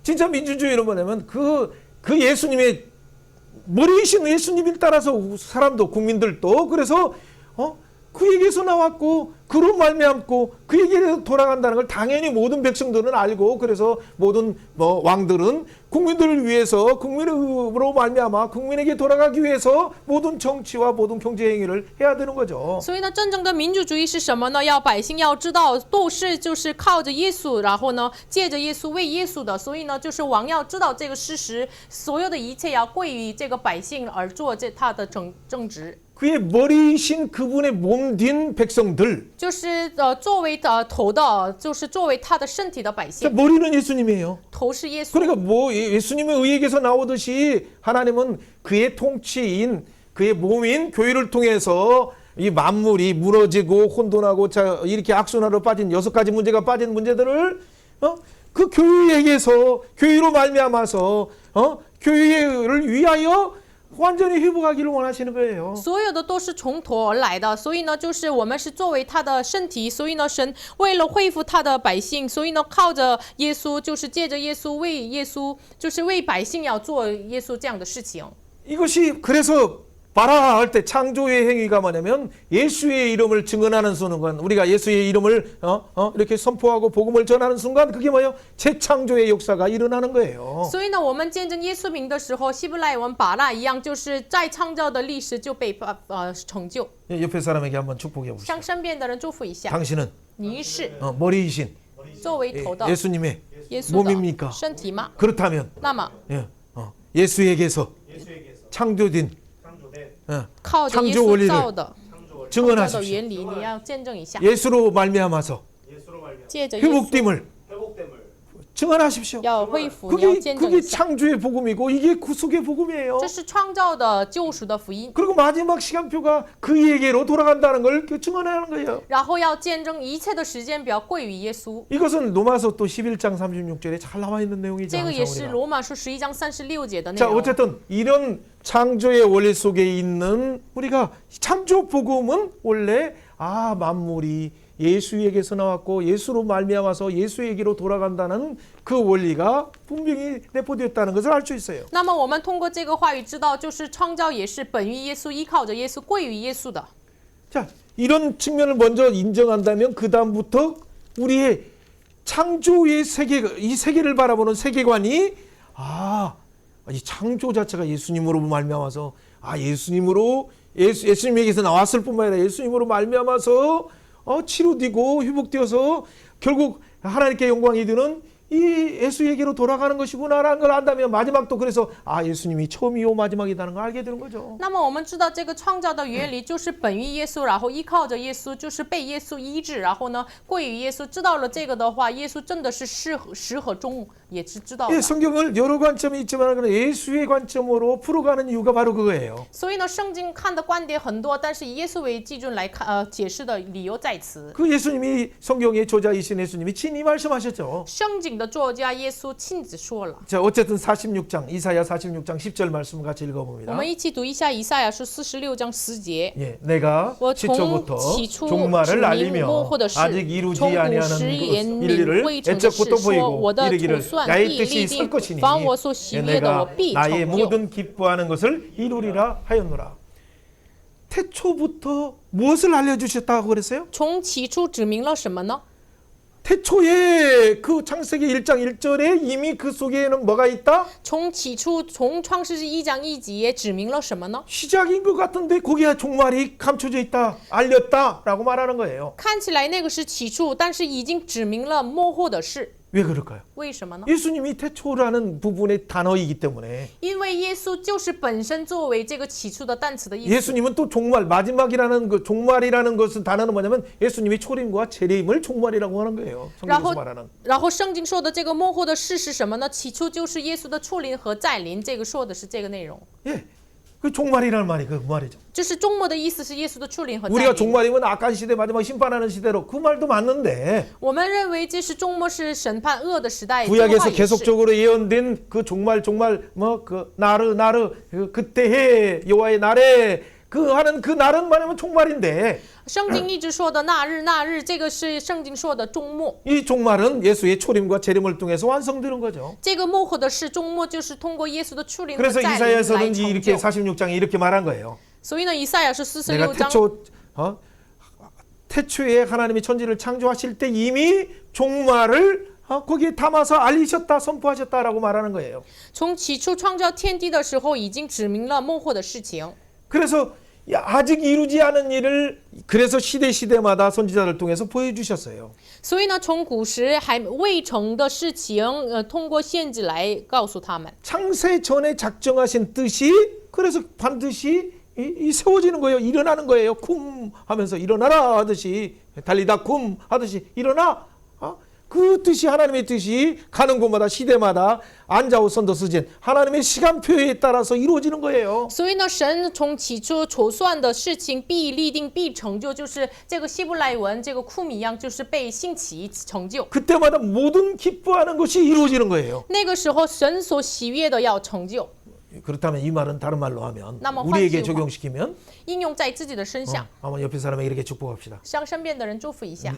진짜 민주주의로 뭐냐면 그 예수님의 머리이신 예수님을 따라서 사람도 국민들도 그래서 그에게서 나왔고 그로 말미암고 그에게로 돌아간다는 걸 당연히 모든 백성들은 알고 그래서 모든 왕들은 국민들을 위해서 국민으로 말미암아 국민에게 돌아가기 위해서 모든 정치와 모든 경제 행위를 해야 되는 거죠. 所以呢，真正的民主主义是什么呢？要百姓要知道，都是就是靠着耶稣，然后呢，借着耶稣为耶稣的。所以呢，就是王要知道这个事实，所有的一切要归于这个百姓而做他的正直。 그의 머리이신 그분의 몸된 백성들. 就是作为头的，就是作为他的身体的百姓。 머리는 예수님이에요. 头是耶稣。 그러니까 뭐 예수님의 의에게서 나오듯이 하나님은 그의 통치인 그의 몸인 교회를 통해서 이 만물이 무너지고 혼돈하고 이렇게 악순환으로 빠진 6가지 문제가 빠진 문제들을 그 교회에게서 교회로 말미암아서 교회를 위하여 완전히 회복하기를 원하시는 거예요. 所有的都是从头而来的，所以呢，就是我们是作为他的身体，所以呢，神为了恢复他的百姓，所以呢，靠着耶稣，就是借着耶稣为耶稣，就是为百姓要做耶稣这样的事情。 이것이 그래서 바라 할 때 창조의 행위가 뭐냐면 예수의 이름을 증언하는 순간 우리가 예수의 이름을 이렇게 선포하고 복음을 전하는 순간 그게 뭐예요? 재창조의 역사가 일어나는 거예요. 所以呢，我们见证耶稣名的时候，希伯来文巴拉一样，就是在创造的历史就被成就。 옆에 사람에게 한번 축복해 보시죠. 向身边的人祝福一下。 당신은 你是 머리이신 作为头的 예수님의 耶稣 몸입니까? 的身体吗？ 그렇다면 那么 예수에게서 창조된 靠着耶 창조 稣 원리를 造的创造的 증언하십시오. 原理，你要见证一下。 예수로 말미암아서 借着耶稣， 회복됨을 증언하십시오. 要恢复，你要 그게 见证 그게 一下。 창조의 복음이고 이게 구속의 복음이에요. 这是创造的救赎的福音， 그리고 마지막 시간표가 그에게로 돌아간다는 걸 증언하는 거예요. 然后要见证一切的时间表归于耶稣。 이것은 로마서 또 11장 36절에 잘 나와 있는 내용이죠. 这个 항상 也是 우리가. 罗马书11章36节的内 자, 容。 어쨌든 이런 창조의 원리 속에 있는 우리가 창조 복음은 원래 만물이 예수에게서 나왔고 예수로 말미암아서 예수에게로 돌아간다는 그 원리가 분명히 내포되었다는 것을 알 수 있어요. 那么我们通过这个话语知道，就是创造也是本于耶稣，依靠着耶稣，归于耶稣的。 자, 이런 측면을 먼저 인정한다면 그 다음부터 우리의 창조의 세계, 이 세계를 바라보는 세계관이 이 창조 자체가 예수님으로 말미암아서 예수님으로 예수님에게서 나왔을 뿐만 아니라 예수님으로 말미암아서 치료되고 회복되어서 결국 하나님께 영광이 되는 이 예수에게로 돌아가는 것이구나라는 걸 안다면 마지막도 그래서 예수님이 처음이요 마지막이라는 걸 알게 되는 거죠. 那么我们知道这个创造的原理就是本于耶稣，然后依靠着耶稣，就是被耶稣医治，然后呢归于耶稣。知道了这个的话，耶稣真的是始和终，也是知道的。 예, 성경을 여러 관점이 있지만 그러나 예수의 관점으로 풀어가는 이유가 바로 그거예요. 所以呢，圣经看的观点很多，但是以耶稣为基准来看，解释的理由在此。 그 예수님이 성경의 저자이신 예수님이 친히 말씀하셨죠. 圣经的作家耶稣亲自说了。 자, 어쨌든 46장 이사야 46장 10절 말씀 같이 我 읽어봅니다. 们一起读一下以赛亚书46章10节。 예, 내가 我从 시초부터 起初指 종말을 明 알리며 幕后的事， 아직 이루지 从古 아니하는 时言 그 明 일리를 未成的事， 애적부터 说 보이고 我的 이르기를 筹算 나의 必 뜻이 立 설 定， 것이니 凡我所喜悦的，我 내가 必 나의 成就。 모든 기뻐하는 것을 이루리라 하였노라. 태초부터 무엇을 알려주셨다고 그랬어요? 从起初指明了什么呢？ 태초에 그 창세기 1장 1절에 이미 그 속에는 뭐가 있다? 从起初，从创世纪1章1节指明了什么呢？ 시작인 것 같은데 거기에 종말이 감춰져 있다, 알렸다라고 말하는 거예요. 看起来那个是起初，但是已经指明了幕后的事。 왜 그럴까요? 为什么呢？ 예수님이 태초라는 부분의 단어이기 때문에 因为耶稣就是本身作为这个起初的单词的意思。 예수님은 또 종말, 마지막이라는 그 종말이라는 것은 단어는 뭐냐면 예수님이 초림과 재림을 종말이라고 하는 거예요. 성경에서 말하는. 然后圣经说的这个幕后的事是什么呢？起初就是耶稣的出临和再临，这个说的是这个内容。 예, 그 종말이라는 말이 그 말이죠. 就是终末的意思是耶稣的出临和再 우리가 临。 종말이면 악한 시대 마지막 심판하는 시대로 그 말도 맞는데 我们认为这是终末是审判恶的时代，这个 구약에서 话也是。 계속적으로 예언된 그 종말 뭐 그 나르 그때해 여호와의 날에 그 하는 그 날은 말하면 종말인데 圣经一直说的那日，这个是圣经说的终末。 이 종말은 예수의 초림과 재림을 통해서 완성되는 거죠. 这个幕后的事，终末就是通过耶稣的出临和 그래서 再临来 이사야서는 成 이렇게 就。 46장에 이렇게 말한 거예요. 所以呢，以赛亚是 내가 46章。 태초에 하나님이 천지를 창조하실 때 이미 종말을 거기에 담아서 알리셨다, 선포하셨다라고 말하는 거예요. 从起初创造天地的时候，已经指明了幕后的事情。 그래서 아직 이루지 않은 일을 그래서 시대마다 선지자를 통해서 보여주셨어요. 所以呢，从古时还未成的事情，通过先知来告诉他们。 창세 전에 작정하신 뜻이 그래서 반드시 세워지는 거예요. 일어나는 거예요. 쿰 하면서 일어나라 하듯이 달리다 쿰 하듯이 일어나. 그 뜻이 하나님의 뜻이 가는 곳마다 시대마다 안자오 선더스젠 하나님의 시간표에 따라서 이루어지는 거예요. 所以呢，神从起初筹算的事情必立定必成就，就是这个希伯来文这个库米一样，就是被兴起成就。 그때마다 모든 기뻐하는 것이 이루어지는 거예요. 那个时候，神所喜悦的要成就。 그렇다면 이 말은 다른 말로 하면 나만 우리에게 환시화. 적용시키면 应用在自己的身上， 한번 옆에 사람에게 이렇게 축복합시다. 向身边的人祝福一下。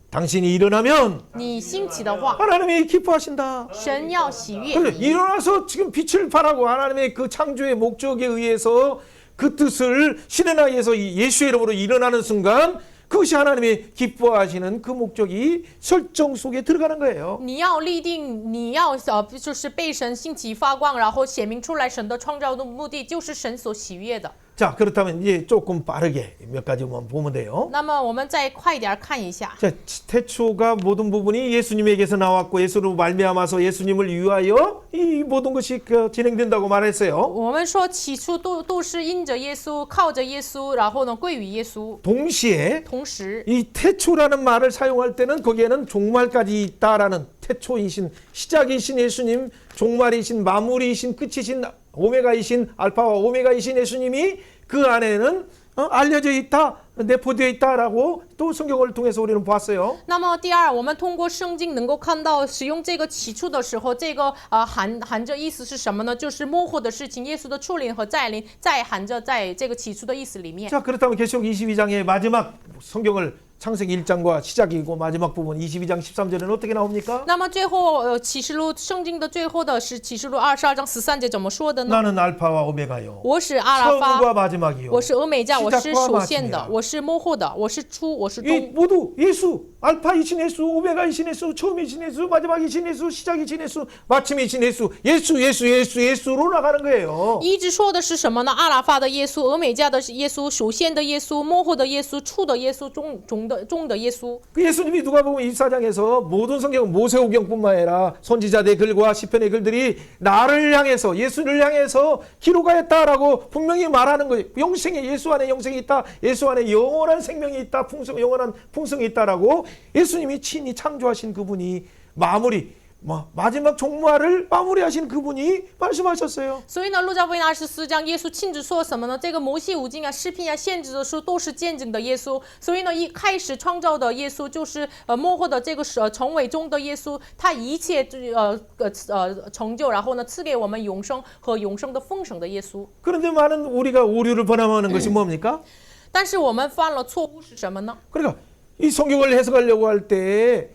당신이 일어나면 你兴起的话， 하나님이 기뻐하신다. 神要喜悦 그래, 你。 일어나서 지금 빛을 발하고 하나님의 그 창조의 목적에 의해서 그 뜻을 신의 나라에서 예수의 이름으로 일어나는 순간 그것이 하나님이 기뻐하시는 그 목적이 설정 속에 들어가는 거예요. 你要立定，你要就是被神兴起发光，然后显明出来神的创造的目的，就是神所喜悦的。 자, 그렇다면 이제 조금 빠르게 몇 가지만 보면 돼요. 那么我们再快一点看一下。 자, 태초가 모든 부분이 예수님에게서 나왔고 예수로 말미암아서 예수님을 위하여 이 모든 것이 진행된다고 말했어요. 我们说起初都是因着耶稣，靠着耶稣，然后呢归于耶稣。 동시에 同时， 이 태초라는 말을 사용할 때는 거기에는 종말까지 있다라는 태초이신 시작이신 예수님, 종말이신 마무리이신 끝이신 오메가이신 알파와 오메가이신 예수님이 그 안에는 알려져 있다, 내포되어 있다라고 또 성경을 통해서 우리는 봤어요. 那么第二，我们通过圣经能够看到，使用这个起初的时候，这个含着意思是什么呢？就是幕后的事情，耶稣的出临和再临，在含着在这个起初的意思里面。 자, 그렇다면 계시록 22장의 마지막 성경을 창세기 1장과 시작이고 마지막 부분 22장 13절에는 어떻게 나옵니까? 那么最后，启示录圣经的最后的是启示录22章13节怎么说的呢？ 나는 알파와 오메가요. 我是阿拉 처음과 法， 마지막이요. 我是俄美加，我是 시작과 首先的 마침이라 ，我是幕后的，我是初，我是 이 终。 모두 예수, 알파이신 예수, 오메가이신 예수, 처음이신 예수, 마지막이신 예수, 시작이신 예수, 마침이신 예수, 예수로 나가는 거예요. 一直说的是什么呢？阿拉法的耶稣，俄美加的耶稣，首先的耶稣，幕后的耶稣，初的耶稣，终的耶稣。 그 예수님이 누가 보면 24장에서 모든 성경은 모세오경뿐만 아니라 선지자의 글과 시편의 글들이 나를 향해서 예수를 향해서 기록하였다라고 분명히 말하는 거예요. 영생에 예수 안에 영생이 있다. 예수 안에 영원한 생명이 있다. 영원한 풍성이 있다라고 예수님이 친히 창조하신 그분이 마지막 종말을 마무리하신 그분이 말씀하셨어요. 所以呢，路加福音24章，耶稣亲自说什么呢？这个摩西五经啊、诗篇啊、先知的书都是见证的耶稣。所以呢，一开始创造的耶稣就是幕后的这个成为中的耶稣，他一切成就，然后呢赐给我们永生和永生的丰盛的耶稣。 그런데 많은 우리가 오류를 범하는 것이 뭡니까? 但是我们犯了错误是什么呢？ 그러니까 이 성경을 해석하려고 할 때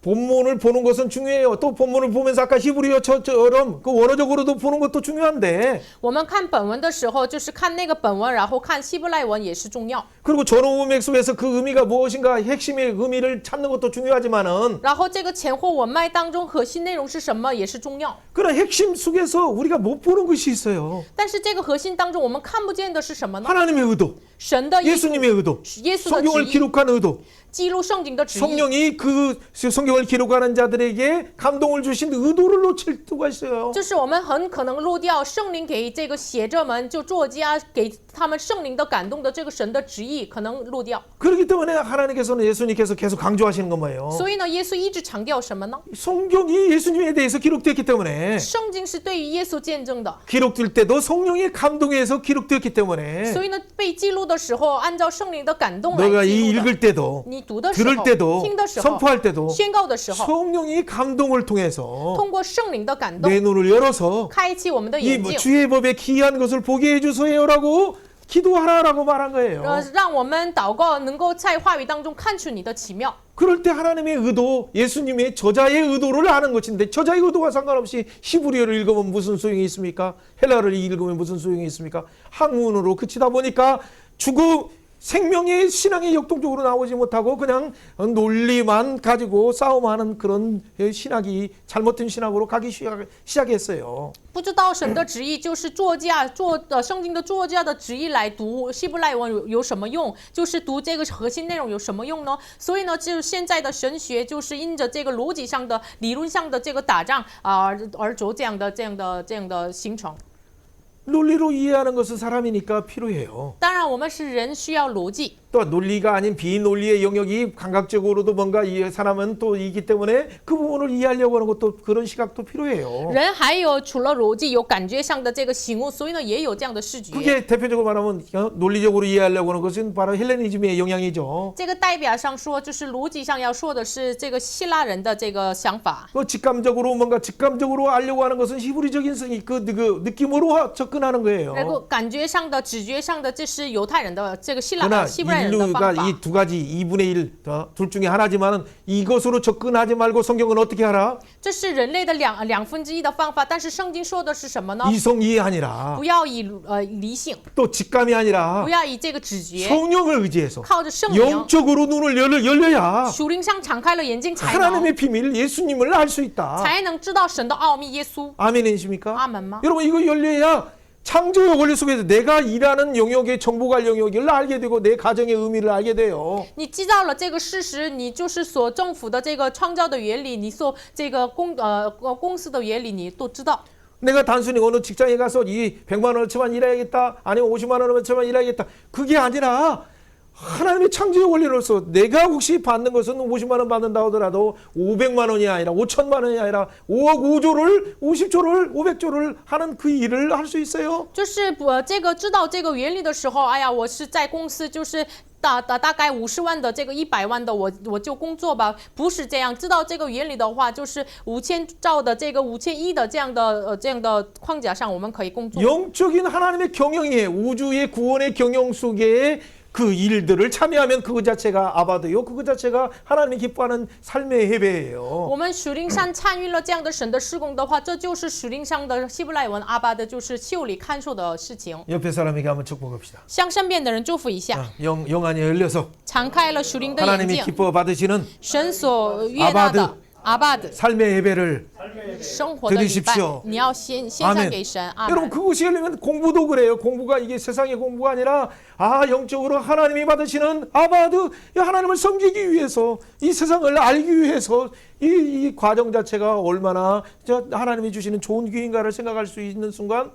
본문을 보는 것은 중요해요. 또 본문을 보면서 아까 히브리어처럼 그 원어적으로도 보는 것도 중요한데 我们看本文的时候，就是看那个本文，然后看希伯来文也是重要。 그리고 전어 문맥 속에서 그 의미가 무엇인가 핵심의 의미를 찾는 것도 중요하지만은 然后这个前后文脉当中核心内容是什么也是重要。 그런 핵심 속에서 우리가 못 보는 것이 있어요. 但是这个核心当中我们看不见的是什么呢？ 하나님의 의도, 神的意思， 예수님의 의도, 耶稣的 성경을 旨意， 기록한 의도, 记录圣经的旨意。 성령이 그 성경을 기록하는 자들에게 감동을 주신 의도를 놓칠 수가 있어요. 就是我们很可能漏掉圣灵给这个写者们，就作家给他们圣灵的感动的这个神的旨意，可能漏掉。 그렇기 때문에 하나님께서는 예수님께서 계속 강조하시는 건 뭐예요? 所以呢，耶稣一直强调什么呢？ 성경이 예수님에 대해서 기록되었기 때문에 圣经是对于耶稣见证的， 기록될 때도 성령의 감동에 의해서 기록되었기 때문에 所以呢，被记录的时候，按照圣灵的感动 너가 来 이 记录的。 읽을 때도 你读的时 들을 候、 때도 听的时候、 선포할 때도 宣告的时候， 성령이 감동을 통해서 通过圣灵的感动， 내 눈을 열어서 开启我们的 이 眼睛， 주의 법에 기이한 것을 보게 해주세요라고 기도하라라고 말한 거예요. 让我们祷告能够在话语当中看出你的奇妙。 그럴 때 하나님의 의도, 예수님의 저자의 의도를 아는 것인데 저자의 의도와 상관없이 히브리어를 읽으면 무슨 소용이 있습니까? 헬라어를 읽으면 무슨 소용이 있습니까? 한문으로 그치다 보니까 생명의 신앙이 역동적으로 나오지 못하고 그냥 논리만 가지고 싸움하는 그런 신학이 잘못된 신학으로 가기 시작했어요. 不知道神的旨意，就是圣经的作家的旨意来读希伯来文有什么用？就是读这个核心内容有什么用呢？所以呢，就是现在的神学就是因着这个逻辑上的、理论上的这个打仗而走这样的形成。 논리로 이해하는 것은 사람이니까 필요해요. 当然，我们是人，需要逻辑。 또 논리가 아닌 비논리의 영역이 감각적으로도 뭔가 이 사람은 또 있기 때문에 그 부분을 이해하려고 하는 것도 그런 시각도 필요해요. 人还有除了逻辑，有感觉上的这个醒悟，所以呢，也有这样的视觉。 그게 대표적으로 말하면 논리적으로 이해하려고 하는 것은 바로 헬레니즘의 영향이죠. 这个代表上说，就是逻辑上要说的是这个希腊人的这个想法。 직감적으로 알려고 하는 것은 히브리적인 그 느낌으로 접근하는 거예요. 然后感觉上的、直觉上的，这是犹太人的这个希伯来人的方 인류가 法。 이 두 가지 2분의 1, 둘 중에 하나지만은 이것으로 접근하지 말고 성경은 어떻게 하라? 这是人类的两分之一的方法，但是圣经说的是什么呢？ 이성이 아니라 不要以理性， 또 직감이 아니라 不要以这个直觉， 성령을 의지해서 靠着圣灵， 영적으로 눈을 열려야 属灵上敞开了眼睛，才能 하나님의 비밀 예수님을 알 수 있다. 才能知道神的奥秘耶稣。 아멘이십니까? 아멘吗？ 여러분 이거 열려야 창조의 원리 속에서 내가 일하는 영역의 정복할 영역을 알게 되고 내 가정의 의미를 알게 돼요. 你知道了这个事实，你就是所政府的这个创造的原理，你所这个公司的原理，你都知道。 내가 단순히 어느 직장에 가서 이 100만 원어치만 일해야겠다, 아니면 50만 원어치만 일해야겠다. 그게 아니라 하나님의 창조의 원리로서 내가 혹시 받는 것은 50만 원 받는다 하더라도 500만 원이 아니라 5천만 원이 아니라 5억 5조를 50조를 500조를 하는 그 일을 할 수 있어요. 就是这个知道这个原理的时候，哎呀，我是在公司就是大概50万的这个100万的我就工作吧，不是这样。知道这个原理的话，就是5000兆的这个5000亿的这样的框架上，我们可以工作。 영적인 하나님의 경영에 우주의 구원의 경영 속에 그 일들을 참여하면 그것 자체가 아바드요. 그것 자체가 하나님이 기뻐하는 삶의 예배예요. 我们属灵上参与了这样的神的施工的话，这就是属灵上的希伯来文阿巴的，就是修理看守的事情。 옆에 사람에게 한번 축복합시다. 向身边的人祝福一下， 영 안이 열려서 敞开了属灵的眼 하나님이 睛， 기뻐 받으시는 神所悦纳的阿巴的 삶의 예배를 生活的礼拜 드리십시오 ，你要献上给神。阿 여러분 门。 그것이 열리면 공부도 그래요. 공부가 이게 세상의 공부가 아니라 영적으로 하나님이 받으시는 아바드 하나님을 섬기기 위해서 이 세상을 알기 위해서 이 과정 자체가 얼마나 하나님이 주시는 좋은 기회인가를 생각할 수 있는 순간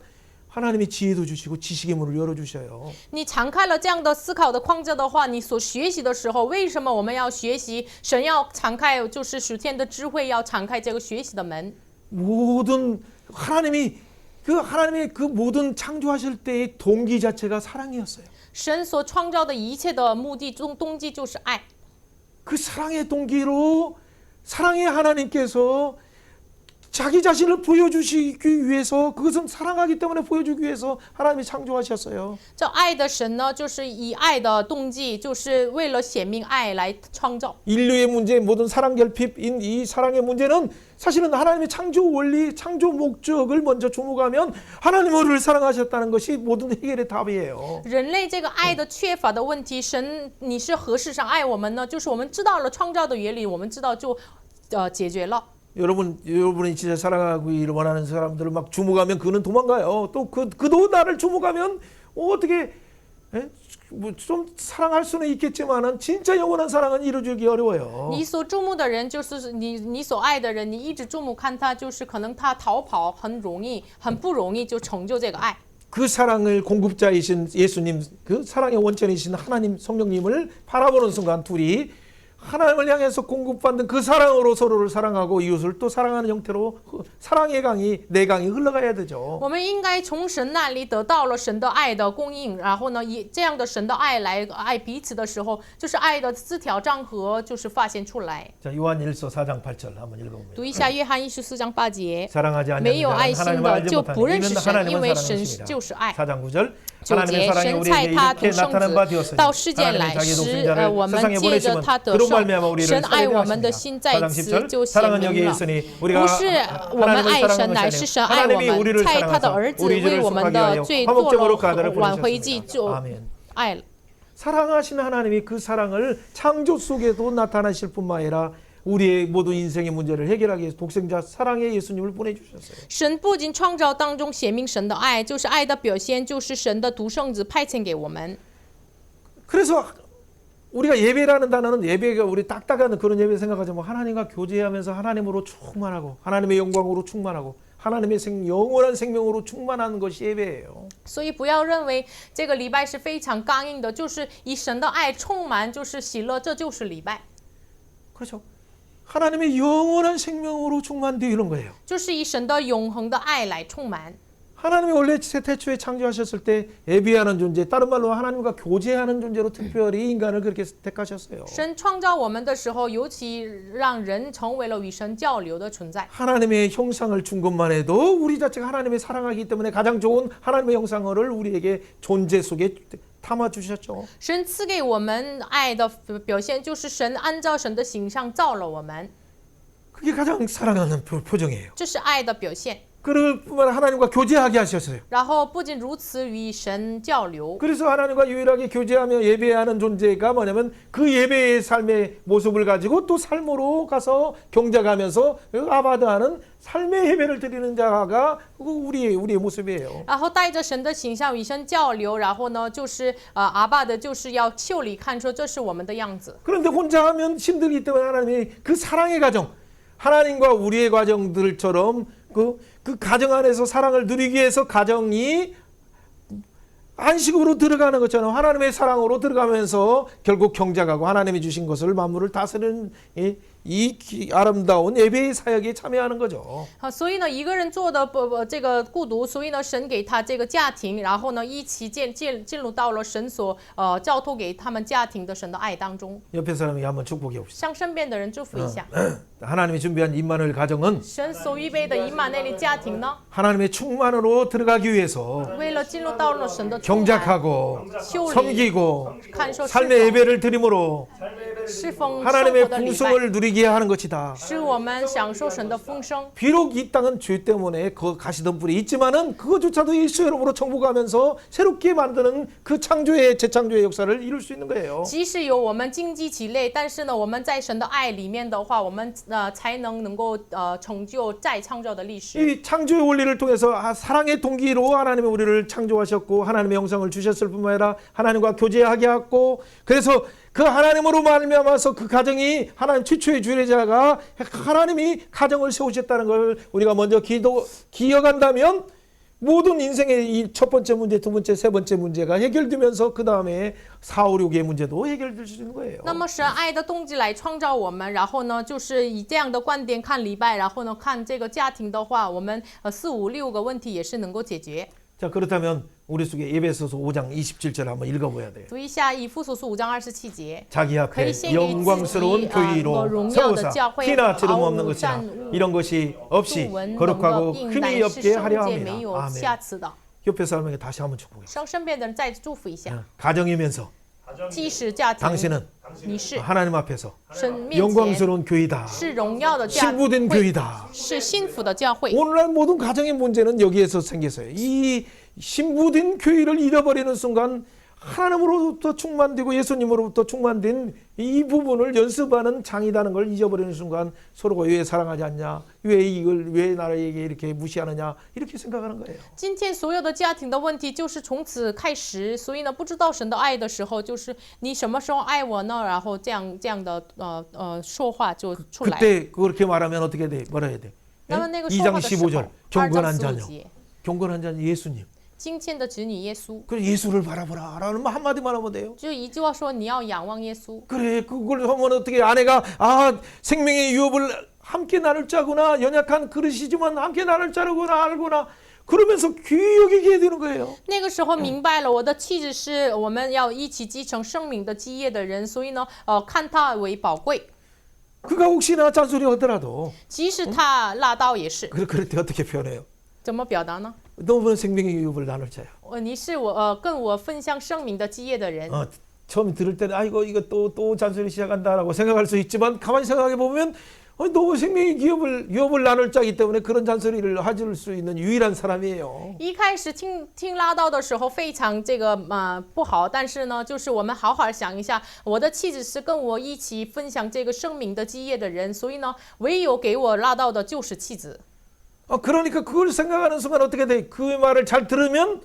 하나님이 지혜도 주시고 지식의 문을 열어주셔요. 你敞开了这样的思考的框架的话，你所学习的时候，为什么我们要学习？神要敞开，就是属天的智慧要敞开这个学习的门。 모든 하나님의 그 모든 창조하실 때의 동기 자체가 사랑이었어요. 神所创造的一切的目的动机就是爱。 그 사랑의 동기로 사랑의 하나님께서 자기 자신을 보여주시기 위해서 그것은 사랑하기 때문에 보여주기 위해서 하나님이 창조하셨어요. 这爱的神呢，就是以爱的动机，就是为了显明爱来创造。 인류의 문제, 모든 사랑 결핍인 이 사랑의 문제는 사실은 하나님의 창조 원리, 창조 목적을 먼저 주목하면 하나님 우리를 사랑하셨다는 것이 모든 해결의 답이에요. 人类这个爱的缺乏的问题，神你是何事上爱我们呢？就是我们知道了创造的原理，我们知道就解决了。 여러분이 진짜 사랑하기 원하는 사람들을 막 주목하면 그는 도망가요. 또 그도 나를 주목하면 어떻게 뭐 좀 사랑할 수는 있겠지만은 진짜 영원한 사랑은 이루어지기 어려워요. 你所注目的人就是你所爱的人，你一直注目看他，就是可能他逃跑很不容易就成就这个爱。 그 사랑을 공급자이신 예수님, 그 사랑의 원천이신 하나님 성령님을 바라보는 순간 둘이 하나님을 향해서 공급받는 그 사랑으로 서로를 사랑하고 이웃을 또 사랑하는 형태로 사랑의 강이 내 강이 흘러가야 되죠. 我们应该从神那里得到了神的爱的供应，然后呢，以这样的神的爱来爱彼此的时候，就是爱的四条障合就是发现出来。 자, 요한일서 4장 8절 한번 읽어봅니다. 读一下约翰14章8节。 사랑하지 않는 没有爱 자는 心 하나님을 的 알지 就不 못하니 认识 이는 神，因 하나님은 为神 사랑하십니다. 就是爱。 4장 9절 9 하나님의 节， 사랑이 神差 우리에게 他 이렇게 独生 나타난 바 子 되었으니 到世界 하나님은 来 자기 使 독생자를 我们 세상에 借着 보내시면 他得 그로 胜， 말미암아 우리를 神爱我们 사랑하십니다. 的心在 4장 此 10절 就显 사랑은 明 여기에 了。 있으니 우리가 不是我们 하나님을 爱 사랑하는 神，乃 것이 是 아니라 神爱我 하나님이 们， 우리를 差他的 사랑하사 儿子 우리 为 죄를 我们 속하기 的 위하여 罪做 화목제물로 그 아들을 了挽回祭， 보내셨습니다. 就 아멘. 爱了。 사랑하시는 하나님이 그 사랑을 창조 속에도 나타나실 뿐만 아니라 우리의 모든 인생의 문제를 해결하기 위해서 독생자 사랑의 예수님을 보내주셨어요. 神不仅创造当中显明神的爱，就是爱的表现，就是神的独生子派遣给我们。 그래서 우리가 예배라는 단어는 예배가 우리 딱딱한 그런 예배 생각하지 뭐 하나님과 교제하면서 하나님으로 충만하고 하나님의 영광으로 충만하고 하나님의 영원한 생명으로 충만한 것이 예배예요. 所以不要认为这个礼拜是非常刚硬的，就是以神的爱充满，就是喜乐，这就是礼拜。 그렇죠. 하나님의 영원한 생명으로 충만되어 있는 거예요. 就是以神的永恒的爱来充满。 하나님이 원래 태초에 창조하셨을 때 예비하는 존재, 다른 말로 하나님과 교제하는 존재로 특별히 인간을 그렇게 택하셨어요. 神创造我们的时候，尤其让人成为了与神交流的存在。 하나님의 형상을 준 것만 해도 우리 자체가 하나님의 사랑하기 때문에 가장 좋은 하나님의 형상을 우리에게 존재 속에 담아 주셨죠. 神赐给我们爱的表现，就是神按照神的形象造了我们， 그게 가장 사랑하는 표정이에요. 这是爱的表现。 그럴 뿐만 아니라 하나님과 교제하게 하셨어요. 然后不仅如此，与神交流。 그래서 하나님과 유일하게 교제하며 예배하는 존재가 뭐냐면 그 예배의 삶의 모습을 가지고 또 삶으로 가서 경작하면서 아바드하는 삶의 예배를 드리는 자가 우리의 모습이에요. 然后带着神的形象与神交流，然后呢，就是阿爸的，就是要袖里看说这是我们的样子。 그런데 혼자 하면 힘들기 때문에 하나님이 그 사랑의 가정, 하나님과 우리의 과정들처럼 그 가정 안에서 사랑을 누리기 위해서 가정이 안식으로 들어가는 것처럼 하나님의 사랑으로 들어가면서 결국 경작하고 하나님이 주신 것을 만물을 다스리는 이 아름다운 예배의 사역에 참여하는 거죠. 所以呢，一个人做的这个孤独，所以呢，神给他这个家庭，然后呢，一起进入到了神所交托给他们家庭的神的爱当中。 옆에 사람에게 한번 축복해 봅시다. 向身边的人祝福一下。 하나님이 준비한 임마누엘 가정은 神所预备的以马内利家庭呢， 하나님의 충만으로 들어가기 위해서 为了进入到了神的充满， 경작하고 修理、 섬기고 看受侍 삶의 奉、 예배를 드림으로 侍奉生 하나님의 活的礼拜， 풍성을 누리게 하는 것이다. 使我们享受神的丰盛。 비록 이 땅은 죄 때문에 그 가시던 뿔이 있지만은 그것조차도 예수 이름으로 정복하면서 새롭게 만드는 그 창조의 재창조의 역사를 이룰 수 있는 거예요. 即使有我们荆棘其类，但是呢，我们在神的爱里面的话，我们才能够成就再创造的历史。 이 창조의 원리를 통해서 사랑의 동기로 하나님이 우리를 창조하셨고 하나님의 형상을 주셨을 뿐만 아니라 하나님과 교제하게 하고 그래서 그 하나님으로 말미암아서 그 가정이 하나님 최초의 주례자가 하나님이 가정을 세우셨다는 걸 우리가 먼저 기억한다면 모든 인생의 이 첫 번째 문제, 두 번째, 세 번째 문제가 해결되면서 그 다음에 4, 5, 6의 문제도 해결될 수 있는 거예요. 那么神爱的动机来创造我们，然后呢，就是以这样的观点看礼拜，然后呢看这个家庭的话，我们4、5、6个问题也是能够解决。 자 그렇다면 우리 속에 에베소서 5장 27절 한번 읽어봐야 돼요. 读一下以弗所书5章27节。 자기 可以 앞에 献给自己 영광스러운 교회로 荣耀的 세우사 教会 티나 毫 지름 无 없는 것이나 沾污 이런 것이 不 없이 闻 거룩하고 并 흠이 乃是 없게 圣 하려 洁没 합니다. 有 아멘. 瑕疵的。 옆에 사람에게 다시 한번 축복해. 向身边的人再祝福一下。 가정이면서 即使家庭， 당신은 你是 하나님 앞에서 神面前 영광스러운 교회다. 是荣耀的家 신부된 会， 교회다. 是幸福的教会。 오늘날 모든 가정의 문제는 여기에서 생겼어요. 이 신부된 교회를 잃어버리는 순간 하나님으로부터 충만되고 예수님으로부터 충만된 이 부분을 연습하는 장이라는 걸 잊어버리는 순간 서로가 왜 사랑하지 않냐, 왜 나에게 이렇게 무시하느냐 이렇게 생각하는 거예요. 今天所有的家庭的问题就是从此开始，所以呢，不知道神的爱的时候，就是你什么时候爱我呢？然后这样的说话就出来。 그때 그렇게 말하면 어떻게 돼? 뭐라 해야 돼? 那么那个 2장 说话的时候， 15절 2 경건한 章 자녀 15节， 경건한 자녀 예수님. 今天的子女耶稣， 그래 예수를 바라보라 라는 한마디만 하면 돼요. 就一句话说你要仰望耶稣。 그래 그걸 하면 어떻게 아내가 생명의 유업을 함께 나눌 자구나 연약한 그릇이지만 함께 나눌 자구나 알구나 그러면서 귀히 여기게 해야 되는 거예요. 那个时候明白了，我的妻子是我们要一起继承生命的基业的人，所以呢，看他为宝贵。 그가 혹시나 잔소리 하더라도 即使他拉刀也是， 그럴 때 어떻게 표현해요? 怎么表达呢？ 너는 생명의 유업을 나눌 자야. 你是我跟我分享生命的基业的人。 처음 들을 때는 아이고 이거 또 잔소리 시작한다라고 생각할 수 있지만 가만히 생각해 보면 너 생명의 유업을 나눌 자이기 때문에 그런 잔소리를 해줄 수 있는 유일한 사람이에요. 一开始听拉到的时候非常不好，但是呢，就是我们好好想一下，我的妻子是跟我一起分享这个生命的基业的人，所以呢，唯有给我拉到的就是妻子。 그러니까 그걸 생각하는 순간 어떻게 돼? 그 말을 잘 들으면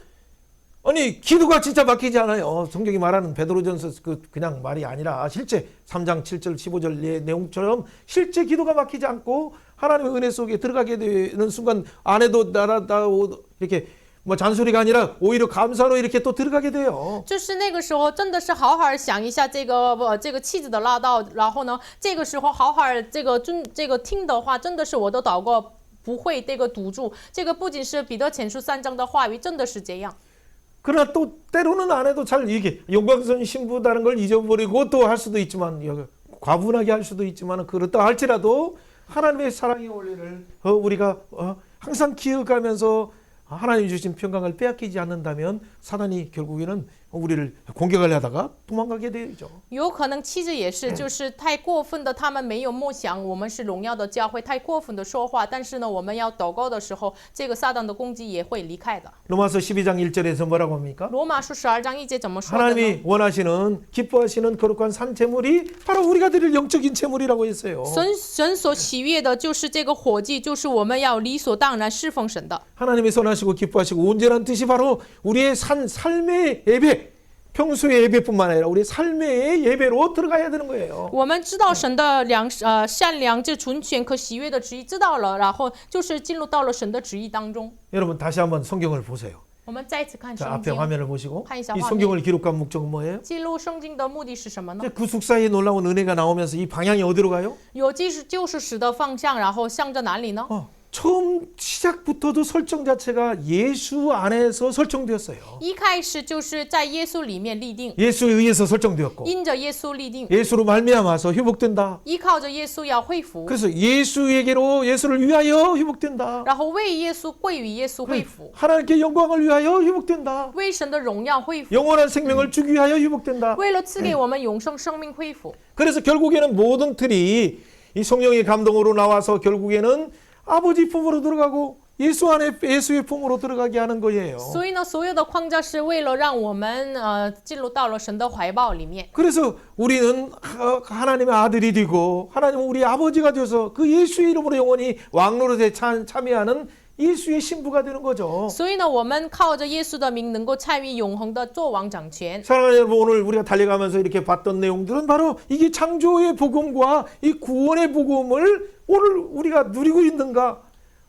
아니 기도가 진짜 막히지 않아요. 성경이 말하는 베드로전서 그냥 말이 아니라 실제 3장 7절 15절 내용처럼 실제 기도가 막히지 않고 하나님의 은혜 속에 들어가게 되는 순간 아내도 나라다고 이렇게 뭐 잔소리가 아니라 오히려 감사로 이렇게 또 들어가게 돼요. 就是那个时候真的是好好想一下这个妻子的拉到，然后呢，这个时候好好这个听的话，真的是我的祷告不会这个堵住。这个不仅是彼得前书3章的话语，真的是这样。 그러나 또 때로는 아내도 잘 이게 영광스러운 신부다는 걸 잊어버리고 또 할 수도 있지만 과분하게 할 수도 있지만 그렇다 할지라도 하나님의 사랑의 원리를 우리가 항상 기억하면서 하나님 주신 평강을 빼앗기지 않는다면 사단이 결국에는 우리를 공격하려다가 도망가게 되죠. 有可能妻子也是，就是太过分的，他们没有默想我们是荣耀的教会，太过分的说话。但是呢，我们要祷告的时候，这个撒旦的攻击也会离开的。 로마서 12장 1절에서 뭐라고 합니까? 罗马书12章1节怎么说的呢？ 하나님이 원하시는 기뻐하시는 거룩한 산 제물이 바로 우리가 드릴 영적인 제물이라고 했어요. 神所喜悦的就是这个火祭，就是我们要理所当然侍奉神的。 하나님이 선하시고 기뻐하시고 온전한 뜻이 바로 우리의 삶의 예배, 평소의 예배뿐만 아니라 우리 삶의 예배로 들어가야 되는 거예요. 我们知道神的善良、这纯全可喜悦的旨意知道了，然后就是进入到了神的旨意当中。 여러분 다시 한번 성경을 보세요. 我们再次看 자, 圣 앞에 经， 화면을 보시고 한 이상 이 화면. 성경을 기록한 목적은 뭐예요? 记录圣经的目的是什么呢？ 이제 구속사의 놀라운 은혜가 나오면서 이 방향이 어디로 가요? 有救赎时的方向，然后向着哪里呢？ 처음 시작부터도 설정 자체가 예수 안에서 설정되었어요. 一开始就是在耶稣里面立定， 예수에 의해서 설정되었고 因着耶稣立定， 예수로 말미암아서 회복된다. 依靠着耶稣要恢复， 그래서 예수에게로 예수를 위하여 회복된다. 然后为耶稣归于耶稣恢复， 하나님께 영광을 위하여 회복된다. 为神的荣耀恢复， 영원한 생명을 주기 위하여 회복된다. 为了赐给我们永生生命恢复。 그래서 결국에는 모든 틀이 이 성령의 감동으로 나와서 결국에는 아버지 품으로 들어가고 예수 안에 예수의 품으로 들어가게 하는 거예요. 所以呢，所有的框架是为了让我们进入到了神的怀抱里面。 그래서 우리는 하나님의 아들이 되고 하나님은 우리 아버지가 되어서 그 예수의 이름으로 영원히 왕노릇에 참여하는 예수의 신부가 되는 거죠. 所以呢，我们靠着耶稣的名，能够参与永恒的作王掌权。 사랑하는 여러분, 오늘 우리가 달려가면서 이렇게 봤던 내용들은 바로 이게 창조의 복음과 이 구원의 복음을 오늘 우리가 누리고 있는가?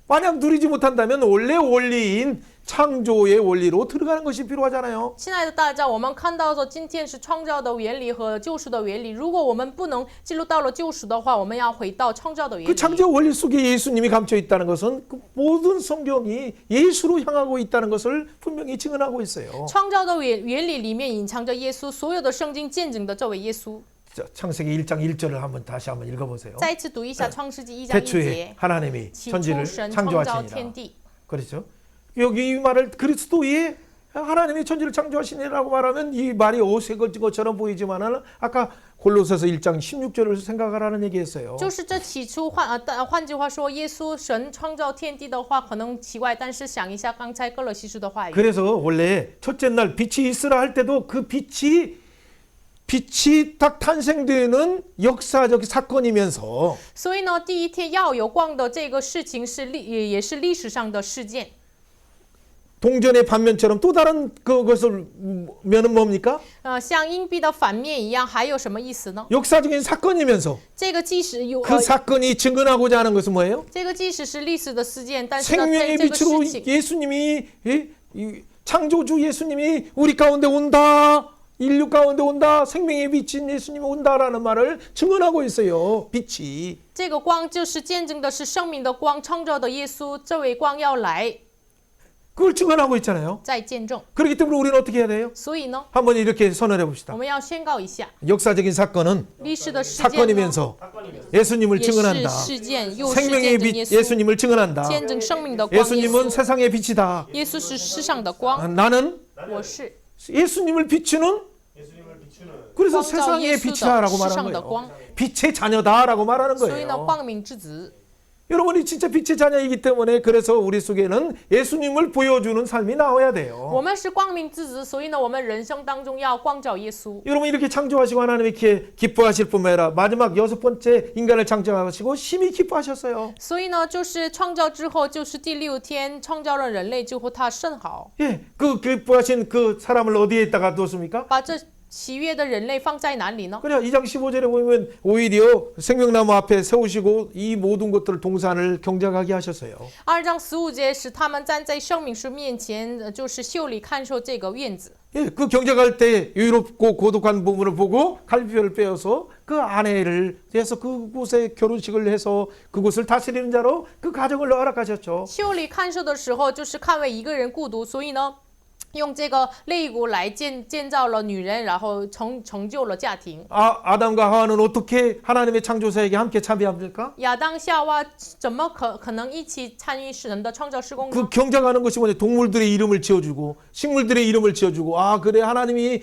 만약 누리지 못한다면 원래 원리인 창조의 원리로 들어가는 것이 필요하잖아요. 亲爱的大家，我们看到的今天是创造的原理和救赎的原理。如果我们不能进入到了救赎的话，我们要回到创造的原 그 理。 창조 원리 속에 예수님이 감춰 있다는 것은 그 모든 성경이 예수로 향하고 있다는 것을 분명히 증언하고 있어요. 创造的原理里面隐藏着耶稣，所有的圣经见证的这位耶稣。 자, 창세기 1장 1절을 한번 다시 한번 읽어보세요. 再一次读一下创世纪1章1 태초에 节， 하나님이 起初 천지를 神创造 창조하시니라. 天地。 그렇죠? 여기 이 말을 그리스도의 하나님이 천지를 창조하시니라고 말하면 이 말이 어색해진 것처럼 보이지만은 아까 골로새서 1장 16절을 생각하라는 얘기했어요. 就是这起初换句话说，耶稣神创造天地的话可能奇怪，但是想一下刚才哥罗西书的话语。 그래서 원래 첫째 날 빛이 있으라 할 때도 그 빛이 딱 탄생되는 역사적 사건이면서 所以呢，第一天要有光的这个事情也是历史上的事件。 동전의 반면처럼 또 다른 그것을 면은 뭡니까? 像硬币的反面一样，还有什么意思呢？ 역사적인 사건이면서 这个即使有 그 사건이 증언하고자 하는 것은 뭐예요? 这个即使是历史的事件，但是呢，在 생명의 这个 빛으로 事情， 예수님이 이 창조주 예수님이 우리 가운데 온다. 인류 가운데 온다. 생명의 빛인 예수님이 온다라는 말을 증언하고 있어요. 빛이. 这个光就是见证的是生命的光，创造的耶稣，这位光要来， 그걸 증언하고 있잖아요. 在见证。 그렇기 때문에 우리는 어떻게 해야 돼요? 所以呢， 한번 이렇게 선언해 我 봅시다. 们要宣告一下， 역사적인 사건은 历史的事件呢 사건이면서 예수님을 也是 증언한다. 事件，又是 생명의 见证 빛 耶稣， 예수님을 증언한다. 见证生命的光。耶 예수님은 稣， 세상의 빛이다. 耶稣是世上的光， 나는 我是 예수님을 비추는 그래서 광자의 세상의 예수다. 빛이다라고 말하는 시상의 거예요. 광. 빛의 자녀다라고 말하는 所以呢， 거예요. 光明之子。 여러분이 진짜 빛의 자녀이기 때문에 그래서 우리 속에는 예수님을 보여주는 삶이 나와야 돼요. 我们是光明之子，所以呢，我们人生当中要光照耶稣。 여러분 이렇게 창조하시고 하나님이 이렇게 기뻐하실 뿐만 아니라 마지막 6번째 인간을 창조하시고 심히 기뻐하셨어요. 所以呢，就是创造之后，就是第6天创造了人类之后，他甚好， 예, 그 기뻐하신 그 사람을 어디에다가 두었습니까? 把这喜悦的人类放在哪里呢？ 그래 2장 15절에 보면 오히려 생명나무 앞에 세우시고 이 모든 것들을 동산을 경작하게 하셨어요. 2章15节使他们站在生命树面前，就是修理看守这个院子。 예, 그 경작할 때 유롭고 고독한 부분을 보고 갈비뼈를 빼어서 그 아내를 해서 그곳에 결혼식을 해서 그곳을 다스리는 자로 그 가정을 허락하셨죠. 修理看守的时候，就是看为一个人孤独，所以呢，用这个肋骨来建造了女人，然后成就了家庭。 아담과 하와는 어떻게 하나님의 창조사에게 함께 참여합니까? 亚当夏娃怎么可能一起参与神的创造施工呢？ 그 경작하는 것이 뭐냐? 동물들의 이름을 지어주고 식물들의 이름을 지어주고 아 그래 하나님이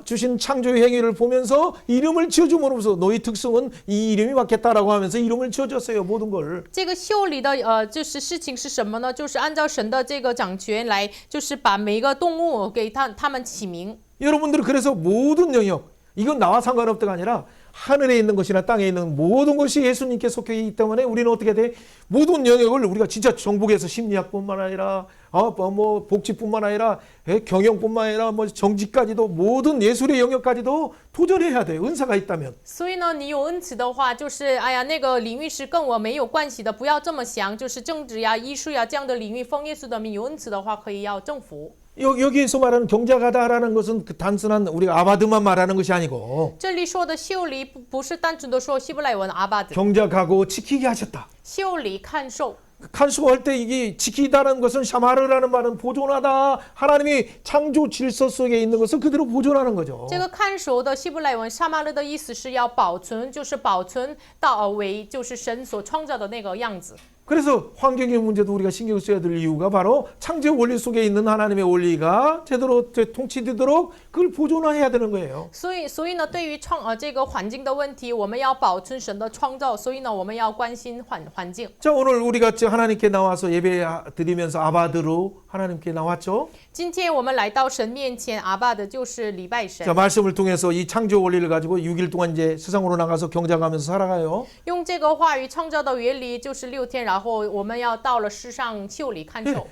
주신 창조의 행위를 보면서 이름을 지어줌으로써 너희 특성은 이 이름이 맞겠다라고 하면서 이름을 지어줬어요. 모든 걸. 这个修理的就是事情是什么呢？就是按照神的这个掌权来，就是把每一个动物给他们起名。 여러분들은 그래서 모든 영역 이건 나와 상관없다가 아니라 하늘에 있는 것이나 땅에 있는 모든 것이 예수님께 속해 있기 때문에 우리는 어떻게 돼? 모든 영역을 우리가 진짜 정복해서 심리학뿐만 아니라 뭐 복지뿐만 아니라 경영뿐만 아니라 뭐 정치까지도 모든 예술의 영역까지도 도전해야 돼. 은사가 있다면. 所以呢，你有恩赐的话，就是哎呀，那个领域是跟我没有关系的，不要这么想。就是政治呀、艺术呀这样的领域，奉耶稣的名有恩赐的话，可以要征服。 여기에서 말하는 경작하다라는 것은 그 단순한 우리가 아바드만 말하는 것이 아니고 这里说的修理不是单纯的说希伯来文阿巴的， 경작하고 지키게 하셨다. 修理看守。 간수할 때 이게 지키다라는 것은 샤마르라는 말은 보존하다. 하나님이 창조 질서 속에 있는 것을 그대로 보존하는 거죠. 这个看守的希伯来文沙马勒的意思是要保存，就是保存到为就是神所创造的那个样子。 그래서 환경의 문제도 우리가 신경 써야 될 이유가 바로 창조 원리 속에 있는 하나님의 원리가 제대로 통치되도록 그걸 보존해야 되는 거예요. 所以呢，对于这个环境的问题，我们要保存神的创造，所以呢，我们要关心环境。 자, 오늘 우리가 하나님께 나와서 예배 드리면서 아바드로 하나님께 나왔죠. 今天我们来到神面前，阿爸的就是礼拜神。 자, 말씀을 통해서 이 창조 원리를 가지고 6일 동안 이제 세상으로 나가서 경작하면서 살아가요. 用这个话语创造的原理就是6天，然后我们要到了世上修理看守。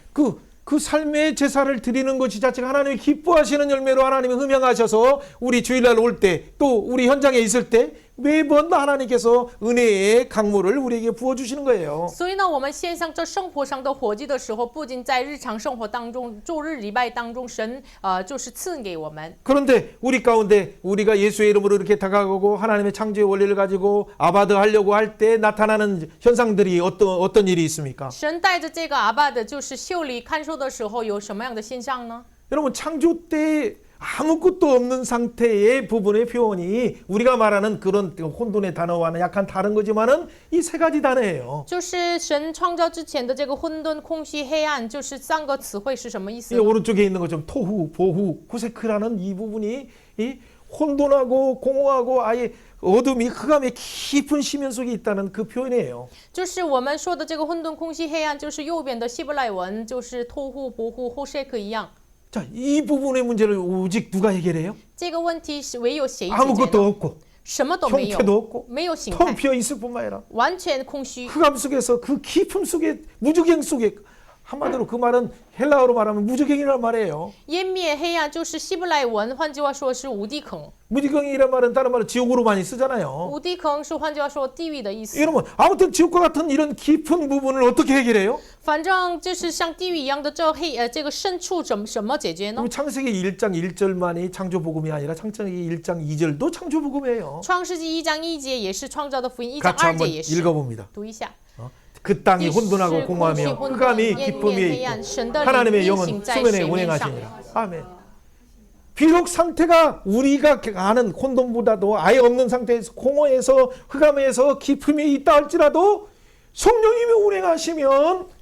그 삶의 제사를 드리는 것 자체가 하나님이 기뻐하시는 열매로 하나님이 흠양하셔서 우리 주일날 올 때 또 우리 현장에 있을 때 매번 하나님께서 은혜의 강물을 우리에게 부어주시는 거예요. 所以呢，我们献上这生活上的活祭的时候，不仅在日常生活当中、周日礼拜当中，神就是赐给我们。 그런데 우리 가운데 우리가 예수의 이름으로 이렇게 다가가고 하나님의 창조의 원리를 가지고 아바드 하려고 할 때 나타나는 현상들이 어떤 일이 있습니까? 神带着这个阿爸的，就是修理看守的时候，有什么样的现象呢？ 여러분 창조 때 아무것도 없는 상태의 부분의 표현이 우리가 말하는 그런 혼돈의 단어와는 약간 다른 거지만은 이 세 가지 단어예요. 就是神创造之前的这个混沌、空虚、黑暗，就是3个词汇是什么意思 이 ？ 오른쪽에 있는 것처럼 토후, 보후, 구세크라는 이 부분이 이 혼돈하고 공허하고 아예 어둠이 흑암의 깊은 심연 속에 있다는 그 표현이에요. 就是我们说的这个混沌、空虚、黑暗，就是右边的希伯来文，就是托户、伯户、后谢克一样。 자, 이 부분의 문제를 오직 누가 해결해요? 这个问题是唯有谁解决 아무것도 呢？ 없고 什么都没有， 형태도 없고 没有形 텅 态， 비어 있을 뿐만 아니라 完全空虚。 흑암 속에서 그 깊음 속에 무적행 속에 한마디로 그 말은 헬라어로 말하면 무적행이란 말이에요. 湮灭黑暗就是希伯来文，换句话说是无底坑。 무적행이란 말은 다른 말로 지옥으로 많이 쓰잖아요. 无底坑是换句话说地狱的意思。 여러분 아무튼 지옥과 같은 이런 깊은 부분을 어떻게 해결해요? 反正就是像地狱一样的这个深处怎么解决呢？ 그럼 창세기 1장 1절만이 창조복음이 아니라 창세기 1장 2절도 창조복음이에요. 创世纪1章1节也是创造的福音，1章 같이 2 한번 节也是。 읽어봅니다. 读一下。 그 땅이 地是 혼돈하고 空虚 공허하며 混 흑암이 沌，湮 기쁨 灭 위에 黑 있고 暗，神的灵 하나님의 运 영은 行在 수면에 水面上。 운행하시니라. 아멘. 비록 상태가 우리가 아는 혼돈보다도 아예 없는 상태에서 공허해서 흑암에서 기쁨이 있다 할지라도 성령님이 운행하시면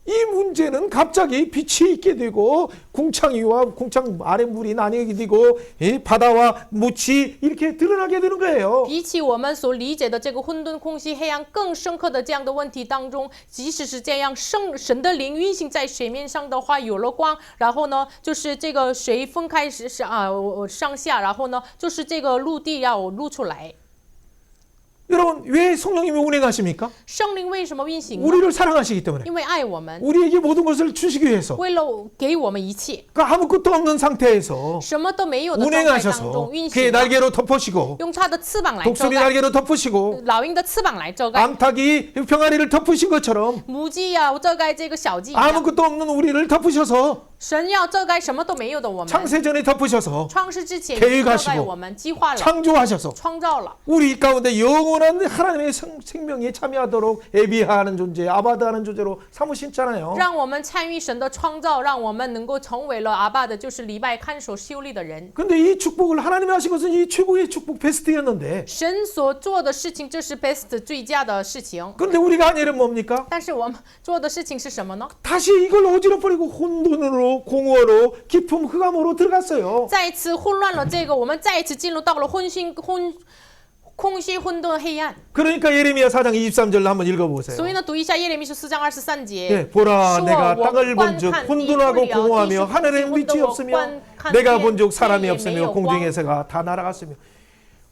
이 문제는 갑자기 빛이 있게 되고 궁창 위와 궁창 아래 물이 나뉘게 되고 바다와 묻이 이렇게 드러나게 되는 거예요. 比起我们所理解的这个混沌、空虚、黑暗更深刻的这样的问题当中，即使是这样，神的灵运行在水面上的话，有了光，然后呢，就是这个水分开上下，然后呢，就是这个陆地要露出来。 여러분 왜 성령님이 운행하십니까? 圣灵为什么运行呢？ 우리를 사랑하시기 때문에 因为爱我们， 우리에게 모든 것을 주시기 위해서 为了给我们一切， 그 아무것도 없는 상태에서 什么都没有的状态当 운행하셔서 中运 그의 行， 날개로 덮으시고 用它的翅膀来遮 독수리 盖， 날개로 덮으시고 老鹰的翅膀来遮盖， 암탉이 병아리를 덮으신 것처럼 母鸡呀遮盖这个小鸡一样， 아무것도 없는 우리를 덮으셔서 神要遮盖什么都没有的我们。 창세전에 덮으셔서 创世之前 계획하시고 遮盖我们，计划了， 창조하셔서 创造了， 우리 가운데 영원한 하나님의 생명에 참여하도록 에비하는 존재, 아바드하는 존재로 삼으셨잖아요. 让我们参与神的创造，让我们能够成为了阿爸的，就是礼拜看守修理的人。 근데 이 축복을 하나님이 하신 것은 이 최고의 축복 베스트였는데 神所做的事情，这是 best 最佳的事情。 그런데 우리가 한 일은 뭡니까? 但是我们做的事情是什么呢？ 다시 이걸 어지럽버리고 혼돈으로 혼돈으로 공허로 깊음 흑암으로 들어갔어요. 再一次混乱了这个，我们再一次进入到了空虚、混沌、黑暗。 그러니까 예레미야 4장 23절 한번 읽어보세요. 所以呢，读一下耶利米书4章23节。 예, 보라 说 내가 我 땅을 观 본즉 看地 혼돈하고 不了， 공허하며 地 하늘에 是 빛이 我 없으며 观看 내가 天 본즉 사람이 也没 없으며 有光。 공중의 새가 다 날아갔으며.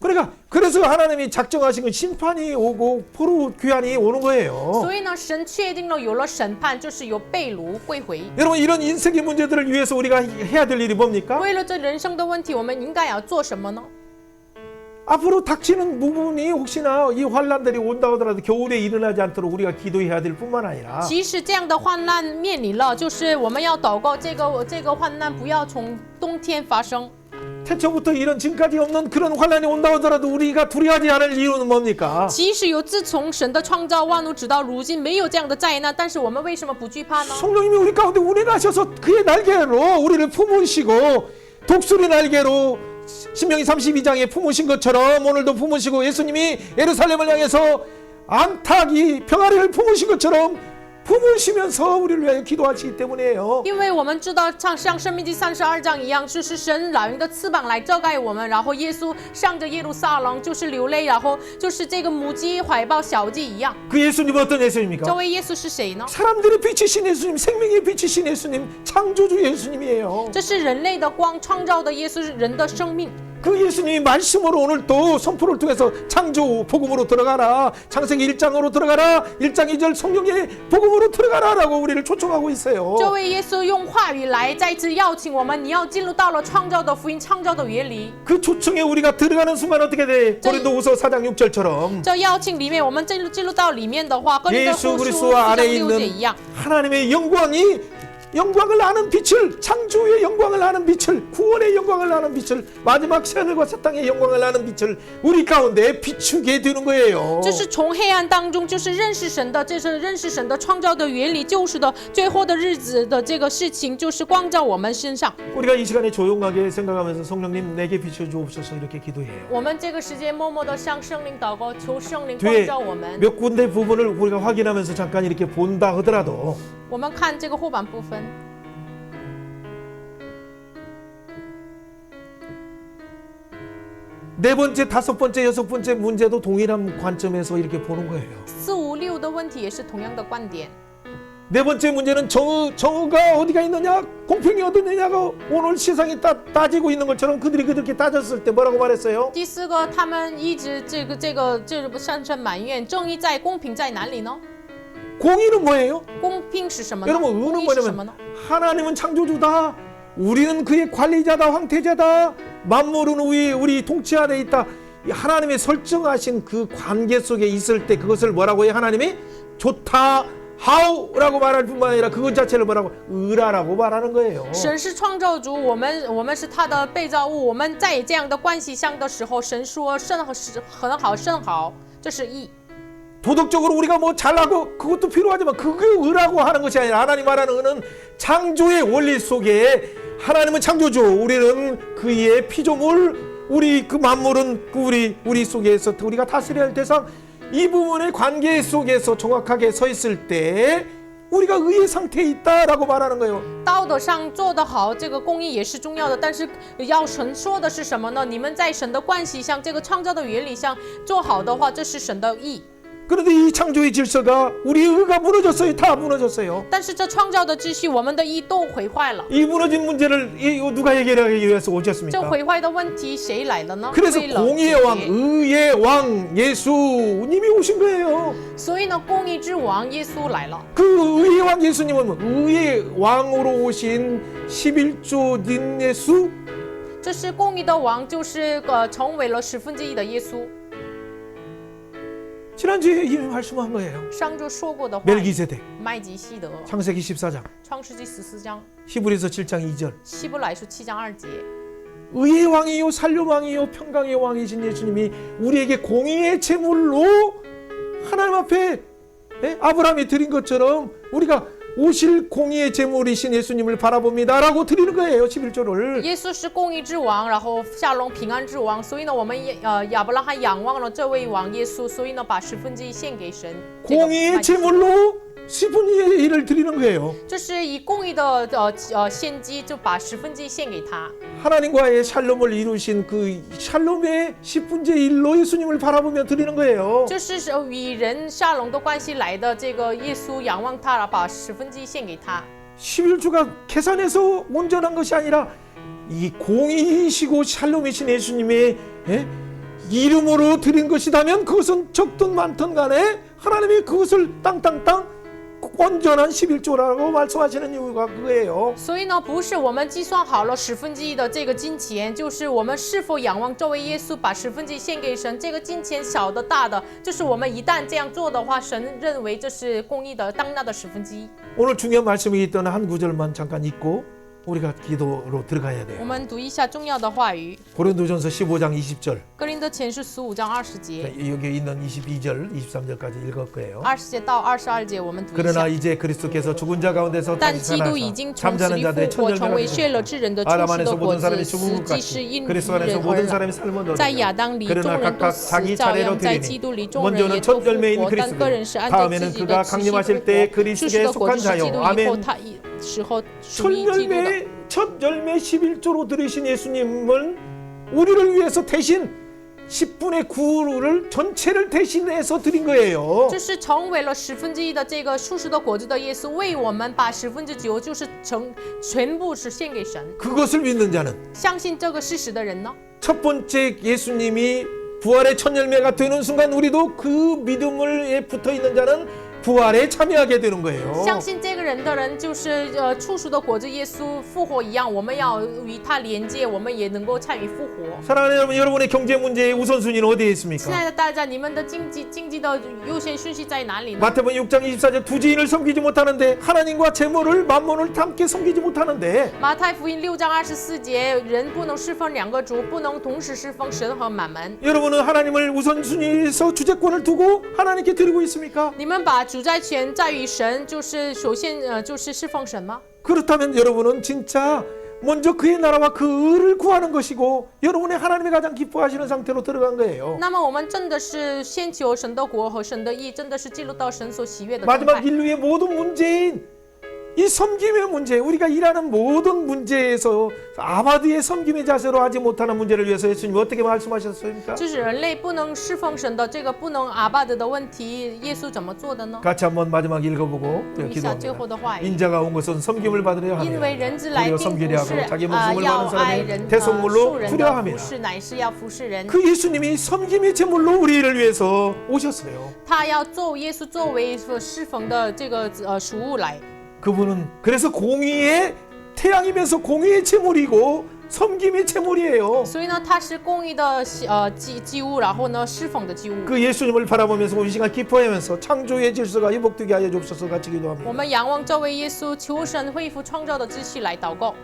그러니까 그래서 하나님이 작정하신 건 심판이 오고 포로 귀환이 오는 거예요. 所以呢，神确定了有了审判，就是有被掳归回。 여러분 이런 인생의 문제들을 위해서 우리가 해야 될 일이 뭡니까? 为了这人生的问题，我们应该要做什么呢？ 앞으로 닥치는 부분이 혹시나 이 환란들이 온다 하더라도 겨울에 일어나지 않도록 우리가 기도해야 될 뿐만 아니라 即使这样的患难面临了，就是我们要祷告，这个患难不要从冬天发生。 태초부터 이런 지금까지 없는 그런 환란이 온다 하더라도 우리가 두려워하지 않을 이유는 뭡니까? 即使有自从神的创造万物直到如今没有这样的灾难，但是我们为什么不惧怕呢？ 성령님이 우리 가운데 운행하셔서 그의 날개로 우리를 품으시고 독수리 날개로 신명기 32장에 품으신 것처럼 오늘도 품으시고 예수님이 예루살렘을 향해서 안탁이 병아리를 품으신 것처럼 품으시면서 우리를 위하여 기도하시기 때문이에요. 因为我们知道像生命记32章一样，就是神老鹰的翅膀来遮盖我们，然后耶稣上着耶路撒冷就是流泪，然后就是这个母鸡怀抱小鸡一样。 그 예수님은 어떤 这 예수님입니까? 位耶稣是谁呢？ 사람들의 빛이신 예수님, 생명의 빛이신 예수님, 창조주 예수님이에요. 这是人类的光，创造的耶稣是人的生命。 그 예수님이 말씀으로 오늘 또 선포를 통해서 창조 복음으로 들어가라, 창세기 1장으로 들어가라, 1장 2절 성령의 복음으로 들어가라라고 우리를 초청하고 있어요. 这位耶稣用话语来再次邀请我们，你要进入到了创造的福音、创造的原理。 그 초청에 우리가 들어가는 순간 어떻게 돼? 고린도후서 4장 6절처럼 这邀请里面，我们进入到里面的话，跟 예수 后书 그리스도와 4 안에 章6节一 있는 样。 하나님의 영광을 아는 빛을, 창조의 영광을 아는 빛을, 구원의 영광을 아는 빛을, 마지막 하늘과 새 땅의 영광을 아는 빛을 우리 가운데 비추게 되는 거예요. 就是从黑暗当中，就是认识神的，这是认识神的创造的原理，救赎的最后的日子的这个事情，就是光照我们身上。 우리가 이 시간에 조용하게 생각하면서 성령님 내게 비춰 주옵소서 이렇게 기도해요. 我们这个时间默默的向圣灵祷告，求圣灵光 뒤에 照我们。 몇 군데 부분을 우리가 확인하면서 잠깐 이렇게 본다 하더라도 我们看这个后半部分。 네 번째, 다섯 번째, 여섯 번째 문제도 동일한 관점에서 이렇게 보는 거예요. 4、5、6的问题也是同样的观点。 네 번째 문제는 정의가 어디가 있느냐, 공평이 어디 있느냐가 오늘 세상이 따지고 있는 것처럼 그들이 그렇게 따졌을 때 뭐라고 말했어요? 第4个，他们一直深深埋怨，正义在，公平在哪里呢？ 공의는 뭐예요? 公平是什么呢？ 여러분 公 의는 义是什么 뭐냐면 呢？ 하나님은 창조주다, 우리는 그의 관리자다, 황태자다, 만물은 우리 통치 안에 있다. 이 하나님의 설정하신 그 관계 속에 있을 때 그것을 뭐라고 해요? 하나님이 좋다, 하우라고 말할 뿐만 아니라 그것 자체를 뭐라고? 의라라고 말하는 거예요. 神是创造主，我们是他的被造物。我们在这样的关系上的时候，神说甚好，甚好，这是义。 도덕적으로 우리가 뭐 잘하고 그것도 필요하지만 그게 의라고 하는 것이 아니라 하나님 말하는 의는 창조의 원리 속에 하나님은 창조주, 우리는 그의 피조물, 우리 그 만물은 우리 속에서 우리가 다스려야 할 대상, 이 부분의 관계 속에서 정확하게 서 있을 때 우리가 의의 상태에 있다라고 말하는 거예요. 道德上做得好，这个公义也是重要的，但是要神说的是什么呢？你们在神的关系上，这个创造的原理上做好的话，这是神的义。 그런데 이 창조의 질서가 우리의 의가 무너졌어요. 다 무너졌어요. 但是这创造的秩序，我们的义都毁坏了。 이 무너진 문제를 누가 해결하기 위해서 这 오셨습니까? 毁坏的问题谁来了呢？ 그래서 为了 공의의 解 왕, 决 의의 왕 예수님이 오신 거예요. 所以呢，公义之王耶稣来了。 그 의의 왕 예수님은 의의 왕으로 오신 11조 닌 예수. 这是公义的王，就是成为了1/10的耶稣。 지난주에 이미 말씀한 거예요. 上周说过的话， 멜기세덱. 麦基希德， 창세기 14장, 创世纪14章， 히브리서 7장 2절. 希伯来书7章2节。 의의 왕이요 살려 왕이요 평강의 왕이신 예수님이 우리에게 공의의 제물로 하나님 앞에 아브라함이 드린 것처럼 우리가 오실 공의의 제물이신 예수님을 바라봅니다라고 드리는 거예요. 11조를. 耶稣是公义之王，然后下龙平安之王，所以呢，我们亚伯拉罕仰望了这位王耶稣，所以呢，把1/10献给神。 공의의 제물로 10분의 1을 드리는 거예요. 就是以公义的献祭，就把1/10献给他。 하나님과의 샬롬을 이루신 그 샬롬의 10분의 1로 예수님을 바라보며 드리는 거예요. 就是与人沙龙的关系来的这个耶稣，仰望他，把1/10献给他。 11주가 계산해서 온전한 것이 아니라 이 공의이시고 샬롬이신 예수님의 이름으로 드린 것이라면 그것은 적든 많든 간에 하나님이 그것을 땅땅땅 온전한 11조라고 말씀하시는 이유가 그거예요. 所以呢，不是我们计算好了1/10的这个金钱，就是我们是否仰望这位耶稣，把1/10献给神。这个金钱小的大的，就是我们一旦这样做的话，神认为这是公义的当纳的1/10。 오늘 중요한 말씀이 있던 한 구절만 잠깐 읽고 우리가 기도로 들어가야 我 돼요. 们读一下重要的话语， 고린도전서 15장 20절 哥林多前书15章20节， 여기 있는 22절, 23절까지 읽을 거예요. 20节到22节，我们读一 그러나 下。 이제 그리스도께서 죽은 자 가운데서 但 다시 基督已经 살아나사 从死 잠자는 里 자들의 复活，成为 천년을 睡了之人的初 아담 始 안에서 的果 모든 子， 사람이 죽은 死 것 既是 같이 因 그리스도 人 안에서 而 모든 来。 사람이 삶은 在亚当里，众 그러나 人都 각각 死， 자기 照 차례로 样在基 드리니 督里，众人也 먼저는 都复 첫 열매인 活。但个人 그리스도 是按照 다음에는 自己的 그가 气息复 강림하실 때 活。初 그리스도에 始的果 속한 子是基 자요. 督，以后 아멘. 他时候属 첫 于基督的。 열매, 첫 열매 11조로 들으신 예수님은 우리를 위해서 대신 10분의 9를 전체를 대신해서 드린 거예요. 这是成为了1/10的这个初始的果子的耶稣，为我们把9/10，就是全部是献给神。 그것을 믿는 자는 相信这个事实的人呢， 첫 번째 예수님이 부활의 첫 열매가 되는 순간 우리도 그 믿음을 붙어 있는 자는 부활에 참여하게 되는 거예요. 相信这个人的人就是初熟的果子耶稣复活一样，我们要与他连接，我们也能够参与复活。 사랑하는 여러분, 여러분의 경제 문제의 우선순위는 어디에 亲 있습니까? 爱的大家，你们的经济的优先顺序在哪里呢？ 마태복음 6장 24절 두 지인을 섬기지 못하는데 하나님과 재물을 만몬을 함께 섬기지 못하는데 马太福音6章24节，人不能侍奉两个主，不能同时侍奉神和满门。 여러분은 하나님을 우선순위에서 주재권을 두고 하나님께 드리고 있습니까? 你们把主宰权在于神，就是首先就是侍奉神吗？ 그렇다면 여러분은 진짜 먼저 그의 나라와 그 의를 구하는 것이고 여러분의 하나님이 가장 기뻐하시는 상태로 들어간 거예요. 那么我们真的是先求神的国和神的义，真的是进入到神所喜悦的状 마지막 态。 인류의 모든 문제인 이 섬김의 문제, 우리가 일하는 모든 문제에서 아바드의 섬김의 자세로 하지 못하는 문제를 위해서 예수님이 어떻게 말씀하셨습니까? 就是人类不能侍奉神的这个不能阿巴德的问题，耶稣怎么做的呢？ 같이 한번 마지막 읽어보고 读一下最后 기도합니다. 的话语。 인자가 온 것은 섬김을 받으려 因 함이라. 为人之来 우리가 并 섬기려 不是 하고 자기 목숨을 要 바는 爱 사람의 人 대속물로 属人 주려 的，不 함이라. 是乃是要服侍人。 그 예수님이 섬김의 제물로 우리를 위해서 오셨어요. 他要做耶稣作为侍奉的这个食物来。 그분은 그래서 공의의 태양이면서 공의의 제물이고 섬김의 제물이에요. 所以呢，他是公义的祭物，然后呢侍奉的祭物。 그 예수님을 바라보면서 우리 시간 기뻐하면서 창조의 질서가 회복되게 하여 주옵소서 같이 我 기도합니다. 们仰望这位耶稣，求神恢复创造的秩序来祷告。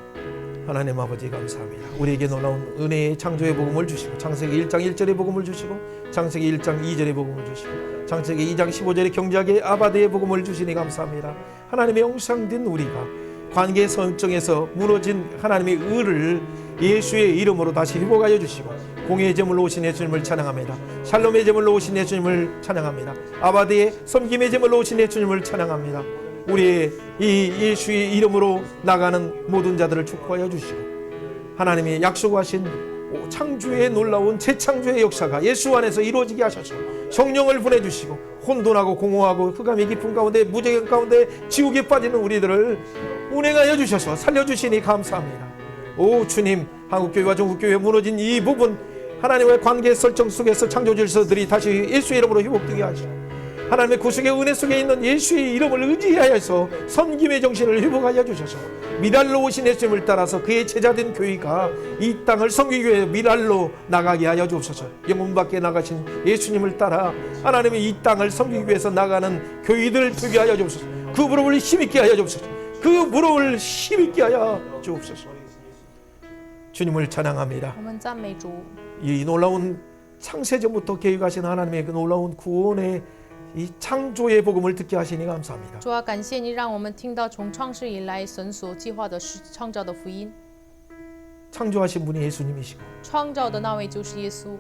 하나님 아버지 감사합니다. 우리에게 놀라운 은혜의 창조의 복음을 주시고 창세기 1장 1절의 복음을 주시고 창세기 1장 2절의 복음을 주시고 창세기 2장 15절의 경작의 아바드의 복음을 주시니 감사합니다. 하나님의 영상된 우리가 관계 설정에서 무너진 하나님의 의를 예수의 이름으로 다시 회복하여 주시고 공의의 제물로 오신 예수님을 찬양합니다. 샬롬의 제물로 오신 예수님을 찬양합니다. 아바드의 섬김의 제물로 오신 예수님을 찬양합니다. 우리의 이 예수의 이름으로 나가는 모든 자들을 축복하여 주시고 하나님이 약속하신 창조의 놀라운 재창조의 역사가 예수 안에서 이루어지게 하셔서 성령을 보내주시고 혼돈하고 공허하고 흑암의 깊은 가운데 무저경 가운데 지옥에 빠지는 우리들을 운행하여 주셔서 살려주시니 감사합니다. 오 주님, 한국교회와 전국교회 무너진 이 부분 하나님과의 관계 설정 속에서 창조 질서들이 다시 예수의 이름으로 회복되게 하시고 하나님의 구속의 은혜 속에 있는 예수의 이름을 의지하여서 섬김의 정신을 회복하여 주셔서 미랄로 오신 예수님을 따라서 그의 제자된 교회가 이 땅을 섬기기 위해 미랄로 나가게 하여 주옵소서. 영혼 밖에 나가신 예수님을 따라 하나님의 이 땅을 섬기기 위해서 나가는 교회들을 되게 하여 주옵소서. 그 무릎을 힘있게 하여 주옵소서. 그 무릎을 힘있게 하여 주옵소서. 주님을 찬양합니다. 我们赞美主， 이 놀라운 창세전부터 계획하신 하나님의 그 놀라운 구원의 이 창조의 복음을 듣게 하시니 감사합니다. 主要感谢你，让我们听到从创世以来神所计划的是创造的福音。 창조하신 분이 예수님이시고 创造的那位就是耶稣，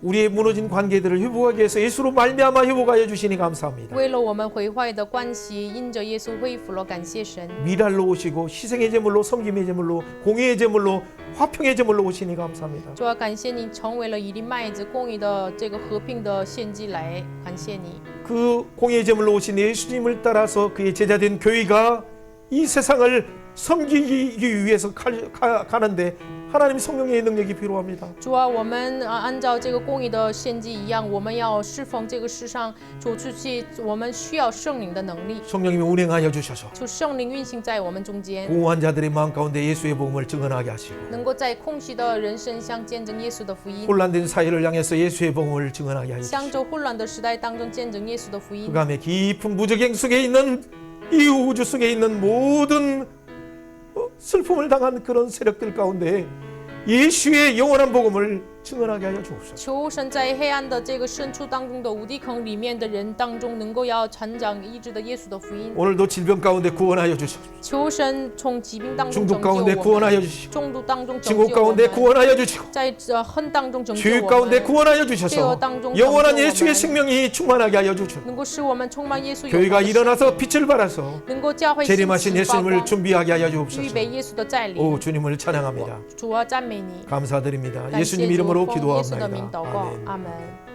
우리의 무너진 관계들을 회복하기 위해서 예수로 말미암아 회복하여 주시니 감사합니다. 为了我们毁坏的关系，因着耶稣恢复了，感谢神。 미랄로 오시고 희생의 제물로 섬김의 제물로 공의의 제물로 화평의 제물로 오시니 감사합니다. 主要感谢你成为了以利麦子公义的这个和平的献祭来感谢你。 그 공의의 제물로 오신 예수님을 따라서 그의 제자된 교회가 이 세상을 섬기기 위해서 가는데 하나님 성령의 능력이 필요합니다. 主啊，我们按照这个公义的献祭一样，我们要侍奉这个世上走出去，我们需要圣灵的能力， 성령님이 운행하여 주셔서 求圣灵运行在我们中间， 공허한 자들의 마음 가운데 예수의 복음을 증언하게 하시고 能够在空虚的人身上见证耶稣的福音， 혼란된 사회를 향해서 예수의 복음을 증언하게 하여 주시고 向着混乱的时代当中见证耶稣的福音。 흑암의 깊은 무적행 속에 있는 이 우주 속에 있는 모든 슬픔을 당한 그런 세력들 가운데 예수의 영원한 복음을 증언하게 하여 주옵소서. 求神在黑暗的这个深处当中的无底坑里面的人当中，能够要传讲医治的耶稣的福音。 오늘도 질병 가운데 구원하여 주시옵소서. 求神从疾病当中 중독 拯救 가운데 我 구원하여 们， 주시고 中毒当中拯 진국 救我 가운데 们， 구원하여 주시고 在恨当中拯救 죄 我 가운데 们， 구원하여 주셔서 영원한 예수의 생명이 충만하게 하여 주시고 能够使我们充满耶稣有 교회가 福的生 일어나서 빛을 발하서 能够教会兴 재림하신 起发 예수님을 光， 준비하게 하여 预 주옵소서. 备耶稣的再临。 오 주님을 찬양합니다. 主啊，赞美你， 감사드립니다. 感谢 예수님 主， 이름으로 奉耶稣的名 기도합니다. 祷告， 아멘. 阿门。